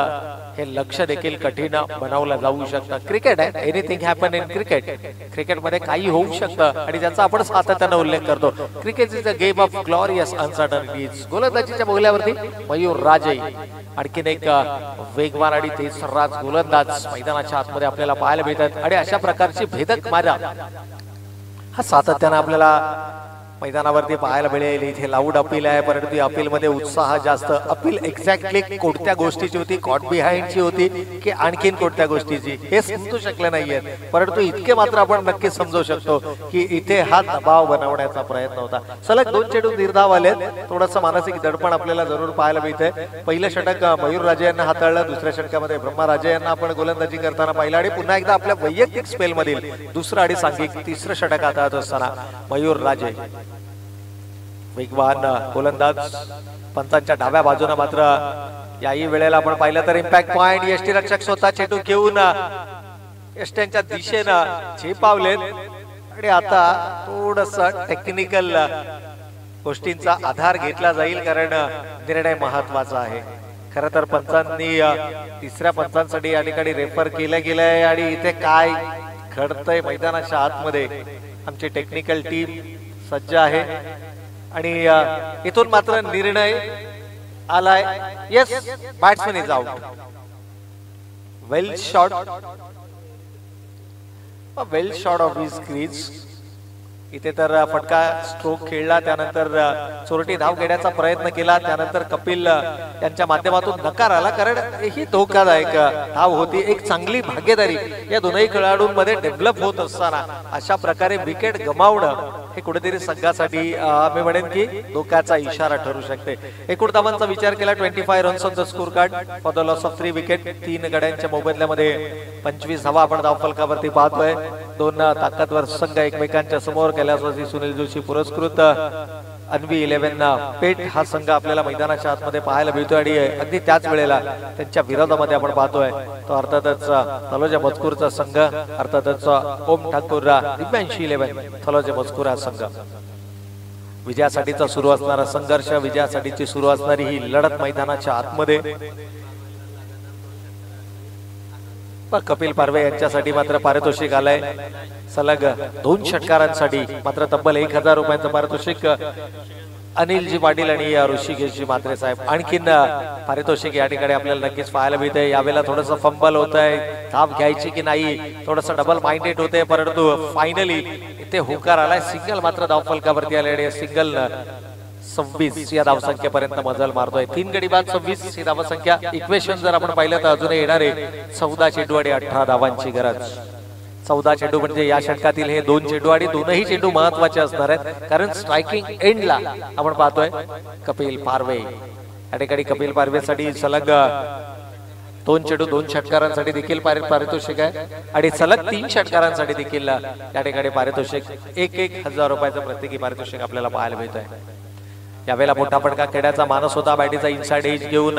हे लक्ष देखील कठीण बनवलं जाऊ शकतं. क्रिकेट आहे, एनिथिंग हॅपन इन क्रिकेट. क्रिकेटमध्ये काही होऊ शकतं आणि ज्याचा आपण सातत्यानं उल्लेख करतो. Cricket is a game of glorious uncertainties. गोलंदाजीच्या बोगल्यावरती मयूर राजे आणखीन एक वेगवान आणि तेजराज गोलंदाज मैदानाच्या आतमध्ये आपल्याला पाहायला मिळतात, आणि अशा प्रकारची भेदक मारा हा सातत्यानं आपल्याला मैदानावरती पाहायला मिळेल. इथे लाऊड अपील आहे, परंतु अपील मध्ये उत्साह जास्त. अपील एक्झॅक्टली कोणत्या गोष्टीची होती, कॉट बिहाइंडची होती की आणखीन कोणत्या गोष्टीची हे समजू शकले नाहीये, परंतु इतके मात्र आपण नक्कीच समजू शकतो की इथे हा दबाव बनवण्याचा प्रयत्न होता. सलग 2 चेंडू निर्धाव आले. थोडंसं मानसिक दडपण आपल्याला जरूर पाहायला मिळतंय. पहिलं षटक मयूर राजे यांना हाताळलं, दुसऱ्या षटकामध्ये ब्रह्मा राजे यांना आपण गोलंदाजी करताना पाहिलं, आणि पुन्हा एकदा आपल्या वैयक्तिक स्पेल मधील दुसरं आणि सांघिक तिसरं षटक हाताळत असताना मयूर राजे वेगवान गोलंदाज. पंचांच्या डाव्या बाजूने मात्र याही वेळेला आपण पाहिलं तर इम्पॅक्ट पॉइंट यष्टीरक्षक स्वतः चेंडू घेऊन यष्ट्यांच्या दिशेनं झेपावलेत, आणि आता थोडस टेक्निकल गोष्टींचा आधार घेतला जाईल, कारण निर्णय महत्वाचा आहे. खरं तर पंचांनी तिसऱ्या पंचांसाठी या ठिकाणी रेफर केलं गेलंय, आणि इथे काय घडतंय मैदानाच्या आतमध्ये आमची टेक्निकल टीम सज्ज आहे आणि इथून मात्र निर्णय आलाय. Yes, batsman is out. Well shot of his crease. इथे तर फटका स्ट्रोक खेळला, त्यानंतर चोरटी धाव घेण्याचा प्रयत्न केला, त्यानंतर कपिल यांच्या माध्यमातून नकार आला, कारण ही धोकादायक धाव होती. एक चांगली भागीदारी या दोनही खेळाडूंमध्ये डेव्हलप होत असताना अशा प्रकारे विकेट गमावणं हे कुठेतरी संघासाठी मी म्हणेन की धोक्याचा इशारा ठरू शकते. एकूण धावांचा विचार केला 25 runs on the score card for the loss of 3 wicket. 3 गड्यांच्या मोबदल्यामध्ये 25 धावा आपण धावफलकावरती पाहतोय. 2 ताकदवर संघ एकमेकांच्या समोर. कैलासवासी सुनील जोशी पुरस्कृत अन्वी 11 पेठ हा संघ आपल्याला मैदानाच्या आतमध्ये पाहायला मिळतोय आणि अगदी त्याच वेळेला त्यांच्या विरोधामध्ये आपण पाहतोय तो अर्थातच तलोजा मजकूरचा संघ, अर्थातच ओम ठाकूर दिव्यांशी 11 तलोजा मजकूर हा संघ. विजयासाठीचा सुरू असणारा संघर्ष, विजयासाठीची सुरू असणारी ही लढत मैदानाच्या आतमध्ये. कपिल पारवे यांच्यासाठी मात्र पारितोषिक आलंय सलग 2 षटकारांसाठी मात्र तब्बल 1000 रुपयांचं पारितोषिक. अनिलजी पाटील आणि ऋषिकेशजी म्हात्रे साहेब आणखीन पारितोषिक या ठिकाणी आपल्याला नक्कीच पाहायला मिळतंय. यावेळेला थोडस फंबल होत आहे, धाव घ्यायची की नाही थोडस डबल माइंडेड होते, परंतु फायनली इथे होकार आलाय. सिंगल मात्र धावफलकावरती आले. सिंगल 26 या धावसंख्येपर्यंत मजल मारतोय. 3 गडी बाद 26 ही धावसंख्या. इक्वेशन जर आपण पाहिलं तर अजूनही येणारे 14 चेंडू आणि 18 धावांची गरज. 14 चेंडू म्हणजे या षटकातील हे 2 चेंडू आणि दोनही चेंडू महत्वाचे असणार आहेत, कारण स्ट्रायकिंग एंडला आपण पाहतोय कपिल पारवे. या ठिकाणी कपिल पारवेसाठी सलग 2 चेंडू 2 षटकारांसाठी देखील पारितोषिक आहे आणि सलग 3 षटकारांसाठी देखील या ठिकाणी पारितोषिक 1,000 रुपयाचं प्रत्येकी पारितोषिक आपल्याला पाहायला मिळत आहे. यावेळेला मोठा फटका खेळण्याचा मानस होता. बॅटीचा इनसाइड एज घेऊन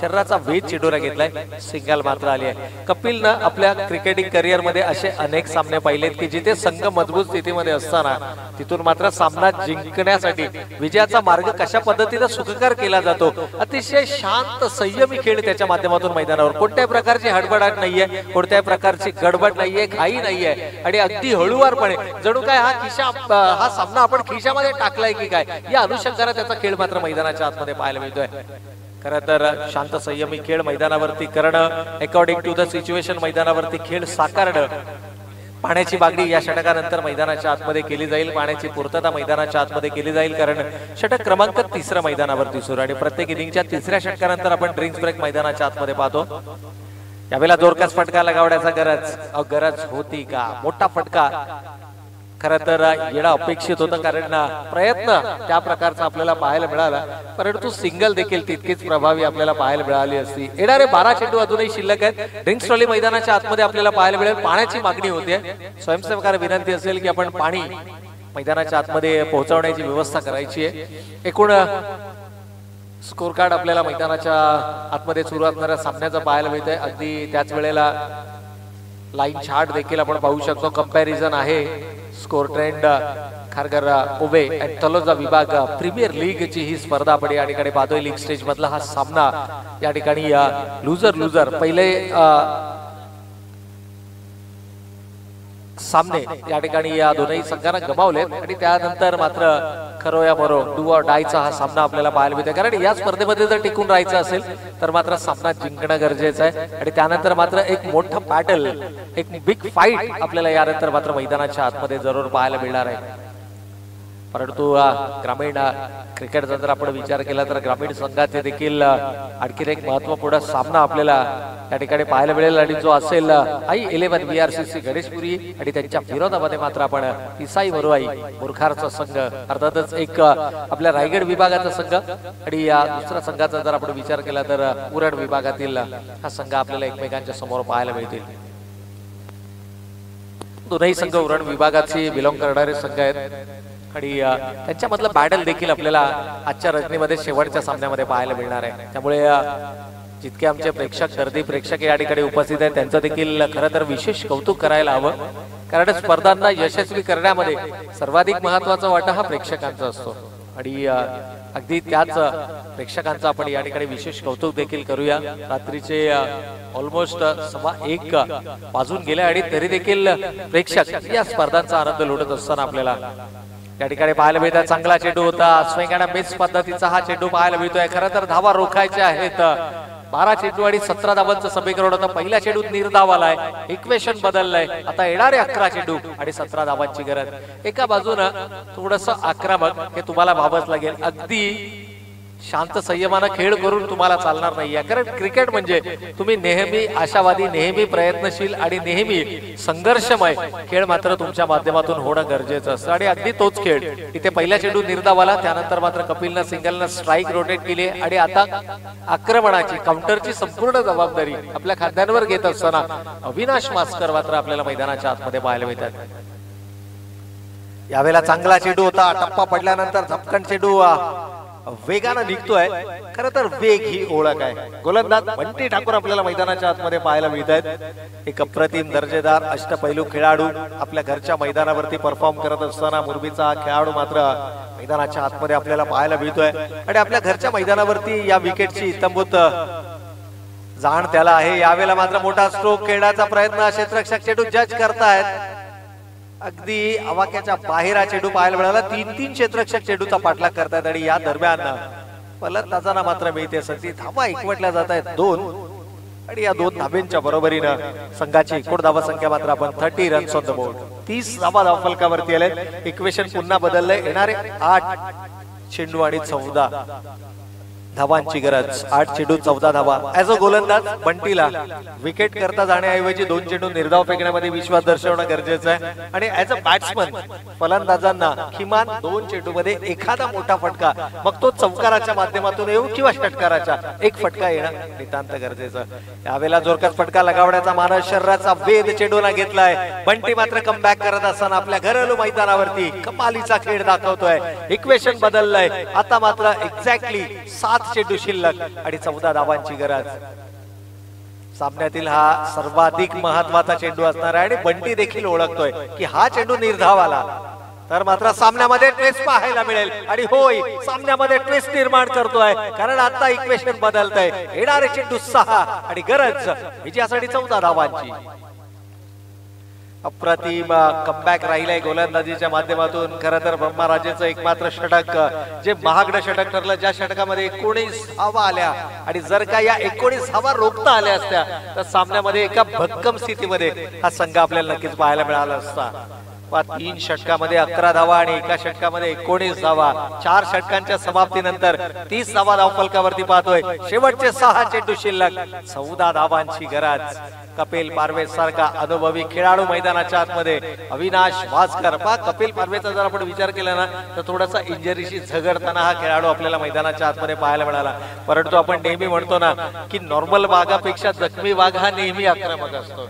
शरीराचा वेध चेंडूला घेतलाय. सिंगल मात्र आली आहे. कपिलनं आपल्या क्रिकेटिंग करिअर मध्ये असे अनेक सामने पाहिलेत की जिथे संघ मजबूत स्थितीमध्ये असताना तिथून मात्र सामना जिंकण्यासाठी विजयाचा मार्ग कशा पद्धतीने सुखकर केला जातो. अतिशय शांत संयमी खेळ त्याच्या माध्यमातून मैदानावर. कोणत्याही प्रकारची हडबडाट नाहीये, कोणत्याही प्रकारची गडबड नाहीये, घाई नाहीये आणि अगदी हळूवारपणे जणू काय हा सामना आपण खिशामध्ये टाकलाय की काय या अनुषंगाने त्याचा खेळ मात्र मैदानाच्या आतमध्ये पाहायला मिळतोय. खरं तर शांत संयमी खेळ मैदानावरती करणं, अकॉर्डिंग टू द सिच्युएशन मैदानावरती खेळ साकारणं. पाण्याची मागणी या षटकानंतर मैदानाच्या आतमध्ये केली जाईल. पाण्याची पूर्तता मैदानाच्या आतमध्ये केली जाईल, कारण षटक क्रमांक 3 मैदानावरती सुरू आणि प्रत्येक इनिंगच्या 3ऱ्या षटकानंतर आपण ड्रिंक्स ब्रेक मैदानाच्या आतमध्ये पाहतो. यावेळेला जोरकस फटका लगावण्याचा गरज होती का? मोठा फटका खरं तर येणं अपेक्षित होतं, कारण प्रयत्न त्या प्रकारचा आपल्याला पाहायला मिळाला, परंतु सिंगल देखील तितकीच प्रभावी आपल्याला पाहायला मिळाली असती. येणारे 12 चेंडू अजूनही शिल्लक आहेत. ड्रिंक्स ट्रॉली मैदानाच्या आतमध्ये आपल्याला पाहायला मिळेल. पाण्याची मागणी होते. स्वयंसेवकाला विनंती असेल की आपण पाणी मैदानाच्या आतमध्ये पोहोचवण्याची व्यवस्था करायची आहे. एकूण स्कोर कार्ड आपल्याला मैदानाच्या आतमध्ये सुरू असणाऱ्या सामन्याचं पाहायला मिळतंय. अगदी त्याच वेळेला लाईन चार्ट देखील आपण पाहू शकतो. कंपॅरिझन आहे. स्कोर ट्रेंड खारघर उभे आणि तलोजा विभाग प्रीमियर लीगची ही स्पर्धा आपण या ठिकाणी पाहतोय. लीग स्टेज मधला हा सामना या ठिकाणी लुजर पहिले सामने या ठिकाणी या दोनही संघांना गमावलेत आणि त्यानंतर मात्र खरो या मरो डू ऑर डायचा हा सामना आपल्याला पाहायला मिळतो. कारण या स्पर्धेमध्ये जर टिकून राहायचं असेल तर मात्र सामना जिंकणं गरजेचं आहे आणि त्यानंतर मात्र एक मोठं बॅटल, एक बिग फाईट आपल्याला यानंतर मात्र मैदानाच्या आतमध्ये जरूर पाहायला मिळणार आहे. परंतु ग्रामीण क्रिकेटचा जर आपण विचार केला तर ग्रामीण संघाचे देखील आणखीन एक महत्वपूर्ण सामना आपल्याला या ठिकाणी पाहायला मिळेल आणि जो असेल आई 11 VRCC गणेशपुरी आणि त्यांच्या विरोधामध्ये मात्र आपण इसाई मरुआई मुरखारचा संघ, अर्थातच एक आपल्या रायगड विभागाचा संघ आणि या दुसऱ्या संघाचा जर आपण विचार केला तर उरण विभागातील हा संघ आपल्याला एकमेकांच्या समोर पाहायला मिळतील. दोनही संघ उरण विभागाचे बिलॉंग करणारे संघ आहेत आणि त्यांच्यामधलं बॅटल देखील आपल्याला आजच्या रजनीमध्ये शेवटच्या सामन्यामध्ये पाहायला मिळणार आहे. त्यामुळे जितके आमचे प्रेक्षक, गर्दी प्रेक्षक या ठिकाणी उपस्थित आहेत त्यांचं देखील खरं तर विशेष कौतुक करायला हवं, कारण स्पर्धांना यशस्वी करण्यामध्ये सर्वाधिक महत्वाचा वाटा हा प्रेक्षकांचा असतो आणि अगदी त्याच प्रेक्षकांचा आपण या ठिकाणी विशेष कौतुक देखील करूया. रात्रीचे ऑलमोस्ट 1:15 वाजून गेले आणि तरी देखील प्रेक्षक या स्पर्धांचा आनंद लुटत असताना आपल्याला या ठिकाणी पाहायला मिळतात. चांगला चेंडू होता, स्विंग अँड मिस पद्धतीचा हा चेंडू पाहायला मिळतोय. खरं तर धावा रोखायच्या आहेत. 12 चेंडू आणि 17 धावांचं समीकरण होतं. पहिल्या चेंडूत निर्धाव आलाय, इक्वेशन बदललंय. आता येणारे 11 चेंडू आणि 17 धावांची गरज. एका बाजूनं थोडस आक्रमक हे तुम्हाला भावच लागेल. अगदी शांत संयमानं खेळ करून तुम्हाला चालणार नाहीये. कारण क्रिकेट म्हणजे तुम्ही नेहमी आशावादी, नेहमी प्रयत्नशील आणि नेहमी संघर्षमय खेळ मात्र तुमच्या माध्यमातून होणं गरजेचं असतं. आणि अगदी तोच खेळ इथे पहिल्या चेंडू निर्धाव आला, त्यानंतर मात्र कपिलनं सिंगलनं स्ट्राईक रोटेट केली आणि आता आक्रमणाची काउंटरची संपूर्ण जबाबदारी आपल्या खांद्यांवर घेत असताना अविनाश मास्कर मात्र आपल्याला मैदानाच्या आतमध्ये पाहायला मिळतात. यावेळेला चांगला चेंडू होता, टप्पा पडल्यानंतर झपकन चेंडू वेगानं निघतोय. खरं तर वेग ही ओळख आहे. गोलंदाज बंटी ठाकूर आपल्याला मैदानाच्या आतमध्ये पाहायला मिळत आहेत. एक अप्रतिम दर्जेदार अष्टपैलू खेळाडू आपल्या घरच्या मैदानावरती परफॉर्म करत असताना मुरबीचा हा खेळाडू मात्र मैदानाच्या आतमध्ये आपल्याला पाहायला मिळतोय. आणि आपल्या घरच्या मैदानावरती या विकेटची इत्तंभूत जाण त्याला आहे. यावेळेला मात्र मोठा स्ट्रोक खेळण्याचा प्रयत्न क्षेत्ररक्षक चेंडू जज करतायत. अगदी आवाक्याच्या बाहेर हा चेंडू पाहायला मिळाला. 3-3 क्षेत्ररक्षक चेंडूचा पाठलाग करतायत आणि या दरम्यान फलंदाजांना मात्र मिळते संधी. धावा एकवटल्या जात आहेत 2 आणि या 2 धाब्यांच्या बरोबरीनं संघाची एकूण धावा संख्या मात्र आपण 30 रन्स ऑन द बोर्ड. 30 धावा धावफलकावरती आले. इक्वेशन पुन्हा बदललंय. येणारे 8 चेंडू आणि 14 धावांची गरज. 8 चेंडू 14 धावा. ऍज अ गोलंदाज बंटीला विकेट करता जाण्याऐवजी 2 चेंडू निर्धाव फेकण्यामध्ये विश्वास दर्शवणं गरजेचं आहे. आणि ऍज अ बॅट्समन फलंदाजांना किमान 2 चेंडू मध्ये एखादा मोठा फटका, मग तो चौकाराच्या माध्यमातून येऊ किंवा षटकाराच्या, एक फटका येणं नितांत गरजेचं. यावेळेला जोरदार फटका लगावण्याचा मानस शरीराचा वेध चेंडूला घेतलाय. बंटी मात्र कमबॅक करत असताना आपल्या घरेलू मैदानावरती कमालीचा खेळ दाखवतोय. इक्वेशन बदललंय. आता मात्र एक्झॅक्टली 7 चेंडू शिल्लक आणि 14 धावांची गरज. सामन्यातील हा सर्वाधिक महत्वाचा चेंडू असणार आहे आणि बंटी देखील ओळखतोय की हा चेंडू निर्धाव आला तर मात्र सामन्यामध्ये ट्विस्ट पाहायला मिळेल. आणि होय, सामन्यामध्ये ट्विस्ट निर्माण करतोय कारण आता इक्वेशन बदलतंय. येणारे चेंडू 6 आणि गरज विजयासाठी 14 धावांची. अप्रतिम कमबॅक राहिलाय गोलंदाजीच्या माध्यमातून. खरं तर ब्रह्मराजेचं एकमात्र षटक जे महागडं षटक ठरलं, ज्या षटकामध्ये 19 धावा आल्या आणि जर का या 19 धावा रोखता आल्या असत्या तर सामन्यामध्ये एका भक्कम स्थितीमध्ये हा संघ आपल्याला नक्कीच पाहायला मिळाला असता. 3 षटकामध्ये 11 धावा आणि एका षटकामध्ये 19 धावा. 4 षटकांच्या समाप्तीनंतर 30 धावा धावफलकावरती पाहतोय. शेवटचे 6 चेंडू शिल्लक, 14 धावांची गरज. कपिल पारवे सारखा अनुभवी खेळाडू मैदानाच्या आतमध्ये. अविनाश वासकर. कपिल पारवेचा जर आपण विचार केला ना तर थोडासा इंजरीशी झगडताना हा खेळाडू आपल्याला मैदानाच्या आतमध्ये पाहायला मिळाला. परंतु आपण नेहमी म्हणतो ना की नॉर्मल वाघापेक्षा जखमी वाघ हा नेहमी आक्रमक असतो.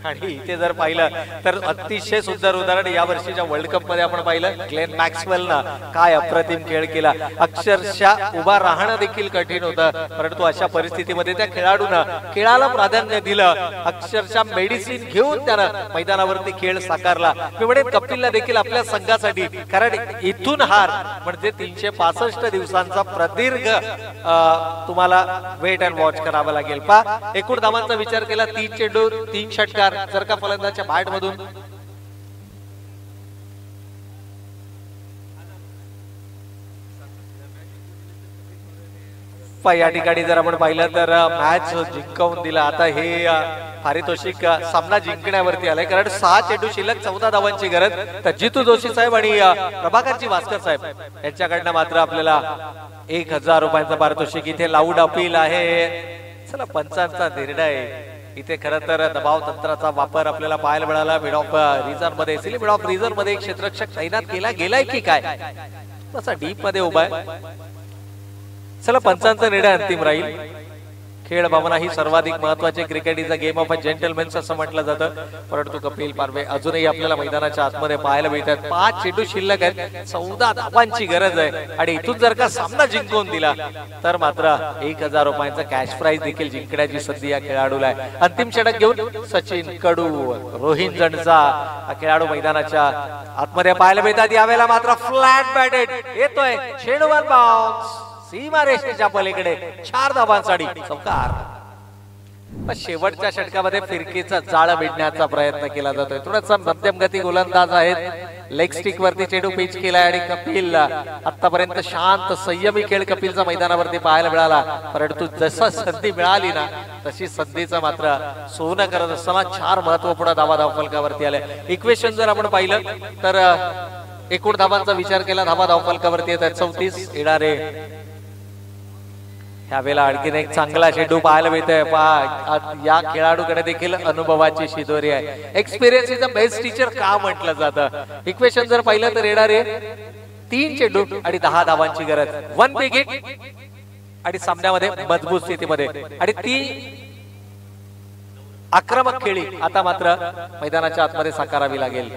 आणि इथे जर पाहिलं तर अतिशय सुंदर उदाहरण या वर्षीच्या वर्ल्ड कप मध्ये आपण पाहिलं. ग्लेन मॅक्सवेलनं काय अप्रतिम खेळ केला. अक्षरशः उभा राहणं देखील कठीण होतं, परंतु अशा परिस्थितीमध्ये त्या खेळाडूनं खेळाला प्राधान्य दिलं. अक्षरशः मेडिसिन घेऊन त्यानं मैदानावरती खेळ साकारला. मी म्हणेन कपिलला देखील आपल्या संघासाठी, कारण इथून हार म्हणजे 365 दिवसांचा प्रदीर्घ तुम्हाला वेट अँड वॉच करावं लागेल. एकूण धावांचा विचार केला 3 चेंडू 3 षटकार. जर का फलंदाजच्या बॅट मधून या ठिकाणी जर आपण पाहिलं तर मॅच जिंकवून दिला. आता हे पारितोषिक सामना जिंकण्यावरती आलाय कारण 6 चेंडू शिल्लक 14 धावांची गरज. तर जितू जोशी साहेब आणि प्रभाकरजी वास्कर साहेब यांच्याकडनं मात्र आपल्याला 1000 रुपयांचं पारितोषिक. इथे लाऊड अपील आहे. चला, पंचांचा निर्णय. इथे खरं तर दबाव तंत्राचा वापर आपल्याला पाहायला मिळाला. मिड ऑफ रिझन मध्ये मिड ऑफ रिझन मध्ये एक क्षेत्ररक्षक तैनात केला गेलाय की काय, तसा डीप मध्ये उभा आहे. चला, पंचांचा निर्णय अंतिम राहील. खेळ भावना ही सर्वाधिक महत्वाची. Cricket is a game of a gentleman असं म्हटलं जातं. परंतु कपिल पारवे अजूनही आपल्याला मैदानाच्या आतमध्ये पाहायला मिळतात. 5 चेंडू शिल्लक आहेत, 14 धावांची गरज आहे आणि इथून जर का सामना जिंकून दिला तर मात्र 1000 रुपयांचा कॅश प्राइज देखील जिंकण्याची संधी या खेळाडूला आहे. अंतिम षटक घेऊन सचिन कडू, रोहित जणसा हा खेळाडू मैदानाच्या आतमध्ये पाहायला मिळतात. यावेळेला मात्र फ्लॅट बॅटेड येतोय चेंडू वन बाउन्स सीमा रेषेच्या पलीकडे 4 धावांसाठी चौकार. शेवटच्या षटकामध्ये फिरकीचा जाळ भिडण्याचा प्रयत्न केला जातोय. थोडासा मध्यम गती गोलंदाज आहेत. लेग स्टिक वरती चेंडू पिच केलाय आणि कपिल आतापर्यंत शांत संयमी खेळ कपिलचा मैदानावरती पाहायला मिळाला. परंतु जसं संधी मिळाली ना तशी संधीचं मात्र सोनं करत असताना 4 महत्वपूर्ण धावा धावफलकावरती आल्या. इक्वेशन जर आपण पाहिलं तर एकूण धावांचा विचार केला, धावा धावफलकावरती येत आहेत 34. येणारे ह्यावेळेला आणखीन एक चांगला चेंडू पाहायला मिळतोय. या खेळाडूकडे देखील अनुभवाची शिदोरी आहे. Experience is the best teacher का म्हटलं जातं. इक्वेशन जर पाहिलं तर येणारे 3 चेंडू आणि 10 धावांची गरज, 1 बिग हिट आणि सामन्यामध्ये मजबूत स्थितीमध्ये आणि ती आक्रमक खेळी आता मात्र मैदानाच्या आतमध्ये साकारावी लागेल.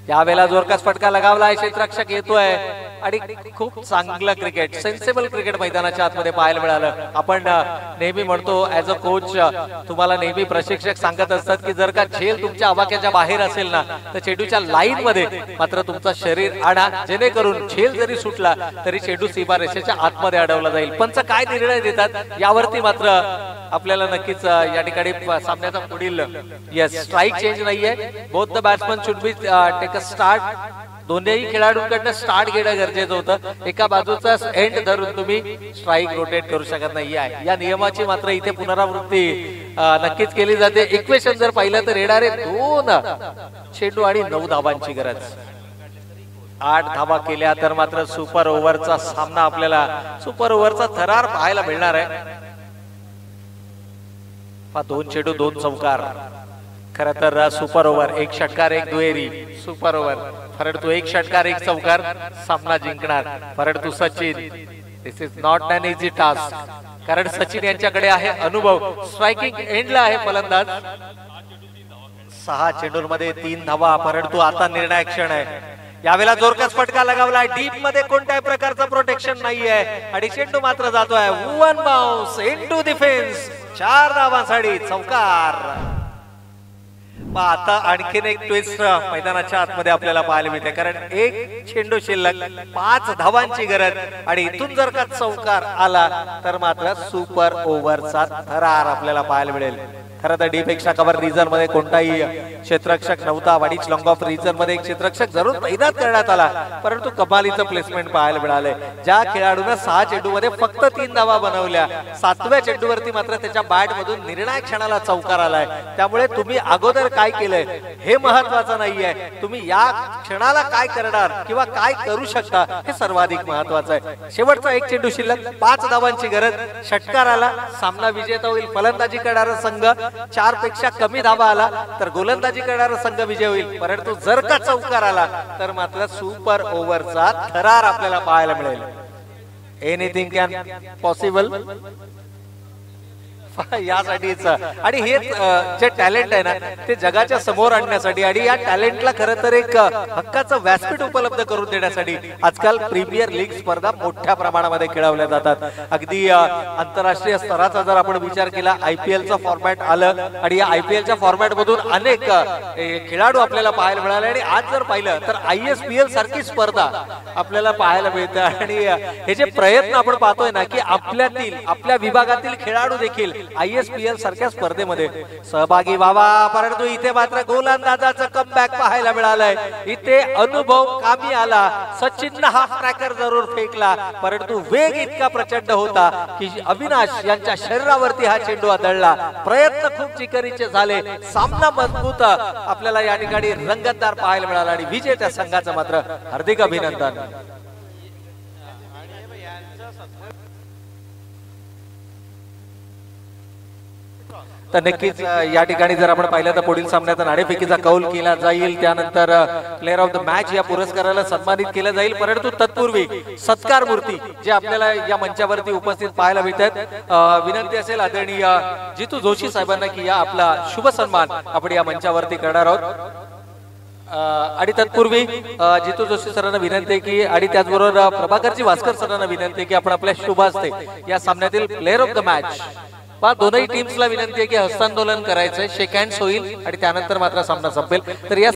यावेळेला जोरकस फटका लगावला, क्षेत्ररक्षक येतोय आणि खूप चांगलं क्रिकेट, सेन्सेबल क्रिकेट मैदानाच्या आतमध्ये पाहायला मिळालं. आपण नेहमी म्हणतो ऍज अ कोच तुम्हाला नेहमी प्रशिक्षक सांगत असतात की जर का झेल तुमच्या आवाक्याच्या बाहेर असेल ना तर चेंडूच्या लाईन मध्ये मात्र तुमचं शरीर आणा, जेणेकरून झेल जरी सुटला तरी चेंडू सीमा रेषेच्या आतमध्ये अडवला जाईल. पंच काय निर्णय देतात यावरती मात्र आपल्याला नक्कीच या ठिकाणी सामन्याचा पुढील स्ट्राईक चेंज नाहीये. Both the batsman should be take a start. दोन्ही खेळाडूंकडनं स्टार्ट घेणं गरजेचं होतं. एका बाजूचा एंड धरून तुम्ही स्ट्राईक रोटेट करू शकत नाही. या नियमाची मात्र इथे पुनरावृत्ती नक्कीच केली जाते. इक्वेशन जर पाहिलं तर येणारे 2 चेंडू आणि 9 धावांची गरज. 8 धावा केल्या तर मात्र सुपर ओव्हरचा सामना आपल्याला सुपर ओव्हरचा थरार पाहायला मिळणार आहे. 2 चेंडू 2 चौकार. खर तर सुपर ओव्हर, 1 षटकार 1 दुहेरी सुपर ओव्हर. परंतु 1 षटकार 1 चौकार सामना जिंकणार. परंतु Sachin, this is not an easy task. कारण सचिन यांच्याकडे आहे अनुभव. स्ट्रायकिंग एंडला आहे फलंदाज. 6 चेंडूंमध्ये 3 धावा. परंतु आता निर्णायक क्षण आहे. यावेळेला जोरकस फटका लगावलाय. डीप मध्ये कोणत्याही प्रकारचं प्रोटेक्शन नाहीये आणि चेंडू मात्र जातोय 1 बाउन्स इनटू डिफेन्स. 4 धावांसाठी चौकार. आता आणखीन एक ट्विस्ट मैदानाच्या आतमध्ये आपल्याला पाहायला मिळते. कारण 1 चेंडू शिल्लक, 5 धावांची गरज आणि इथून जर का चौकार आला तर मात्र सुपर ओव्हरचा थरार आपल्याला पाहायला मिळेल. खरं तर डी पेक्षा कव्हर रिजन मध्ये कोणताही क्षेत्ररक्षक नव्हता. वाडीच लॉंग ऑफ रिजन मध्ये एक क्षेत्ररक्षक जरूर तैनात करण्यात आला. परंतु कमालीचं प्लेसमेंट पाहायला मिळालंय. ज्या खेळाडूने 6 चेंडू मध्ये फक्त 3 धावा बनवल्या, 7व्या चेंडूवरती मात्र त्याच्या बॅट मधून निर्णायक क्षणाला चौकार आलाय. त्यामुळे तुम्ही अगोदर काय केलंय हे महत्वाचं नाहीये, तुम्ही या क्षणाला काय करणार किंवा काय करू शकता हे सर्वाधिक महत्वाचं आहे. शेवटचा 1 चेंडू शिल्लक, 5 धावांची गरज. षटकार आला, सामना विजेता होईल. फलंदाजी करणारा संघ 4 पेक्षा कमी धावा आला तर गोलंदाजी करणारा संघ विजय होईल. परंतु जर का चौकार आला तर मात्र सुपर ओव्हरचा थरार आपल्याला पाहायला मिळेल. एनिथिंग कॅन पॉसिबल यासाठीच. आणि हे जे टॅलेंट आहे ना ते जगाच्या समोर आणण्यासाठी आणि या टॅलेंटला खरं तर एक हक्काचं व्यासपीठ उपलब्ध करून देण्यासाठी आजकाल प्रीमियर लीग स्पर्धा मोठ्या प्रमाणामध्ये खेळवल्या जातात. अगदी आंतरराष्ट्रीय स्तराचा जर आपण विचार केला, IPL चं फॉर्मॅट आलं आणि या IPL च्या फॉर्मॅट मधून अनेक खेळाडू आपल्याला पाहायला मिळाले. आणि आज जर पाहिलं तर ISPL सारखी स्पर्धा आपल्याला पाहायला मिळते. आणि हे जे प्रयत्न आपण पाहतोय ना की आपल्या विभागातील खेळाडू देखील ISPL सारख्या स्पर्धेमध्ये सहभागी व्हावा. परंतु इथे मात्र गोलंदाजाचं कमबॅक पाहायला मिळालंय. इथे अनुभव कामी आला. सचिनने हाफ ट्रॅकर जरूर फेकला, परंतु वेग इतका प्रचंड होता की अविनाश यांच्या शरीरावरती हा चेंडू आदळला. प्रयत्न खूप चिकारीचे झाले. सामना मजबूत आपल्याला या ठिकाणी रंगतदार पाहायला मिळाला आणि विजेत्या संघाचं मात्र हार्दिक अभिनंदन. तर नक्कीच या ठिकाणी जर आपण पाहिलं तर पुढील सामन्याचा नाणेफेकीचा कौल केला जाईल, त्यानंतर प्लेअर ऑफ द मॅच या पुरस्काराला सन्मानित केलं जाईल. परंतु तत्पूर्वी सत्कार मूर्ती जे आपल्याला या मंचावरती उपस्थित पाहायला मिळतात, विनंती असेल आदरणीय जितू जोशी साहेबांना की या आपला शुभ सन्मान आपण या मंचावरती करणार आहोत. आणि तत्पूर्वी जितू जोशी सरांना विनंती आहे की आणि त्याचबरोबर प्रभाकरजी भास्कर सरांना विनंती आहे की आपण आपल्या शुभ हस्ते या सामन्यातील प्लेअर ऑफ द मॅच दोनही टीम्सला विनंती आहे की हस्तांदोलन करायचंय, शेक हँड्स होईल आणि त्यानंतर मात्र सामना संपेल. तर या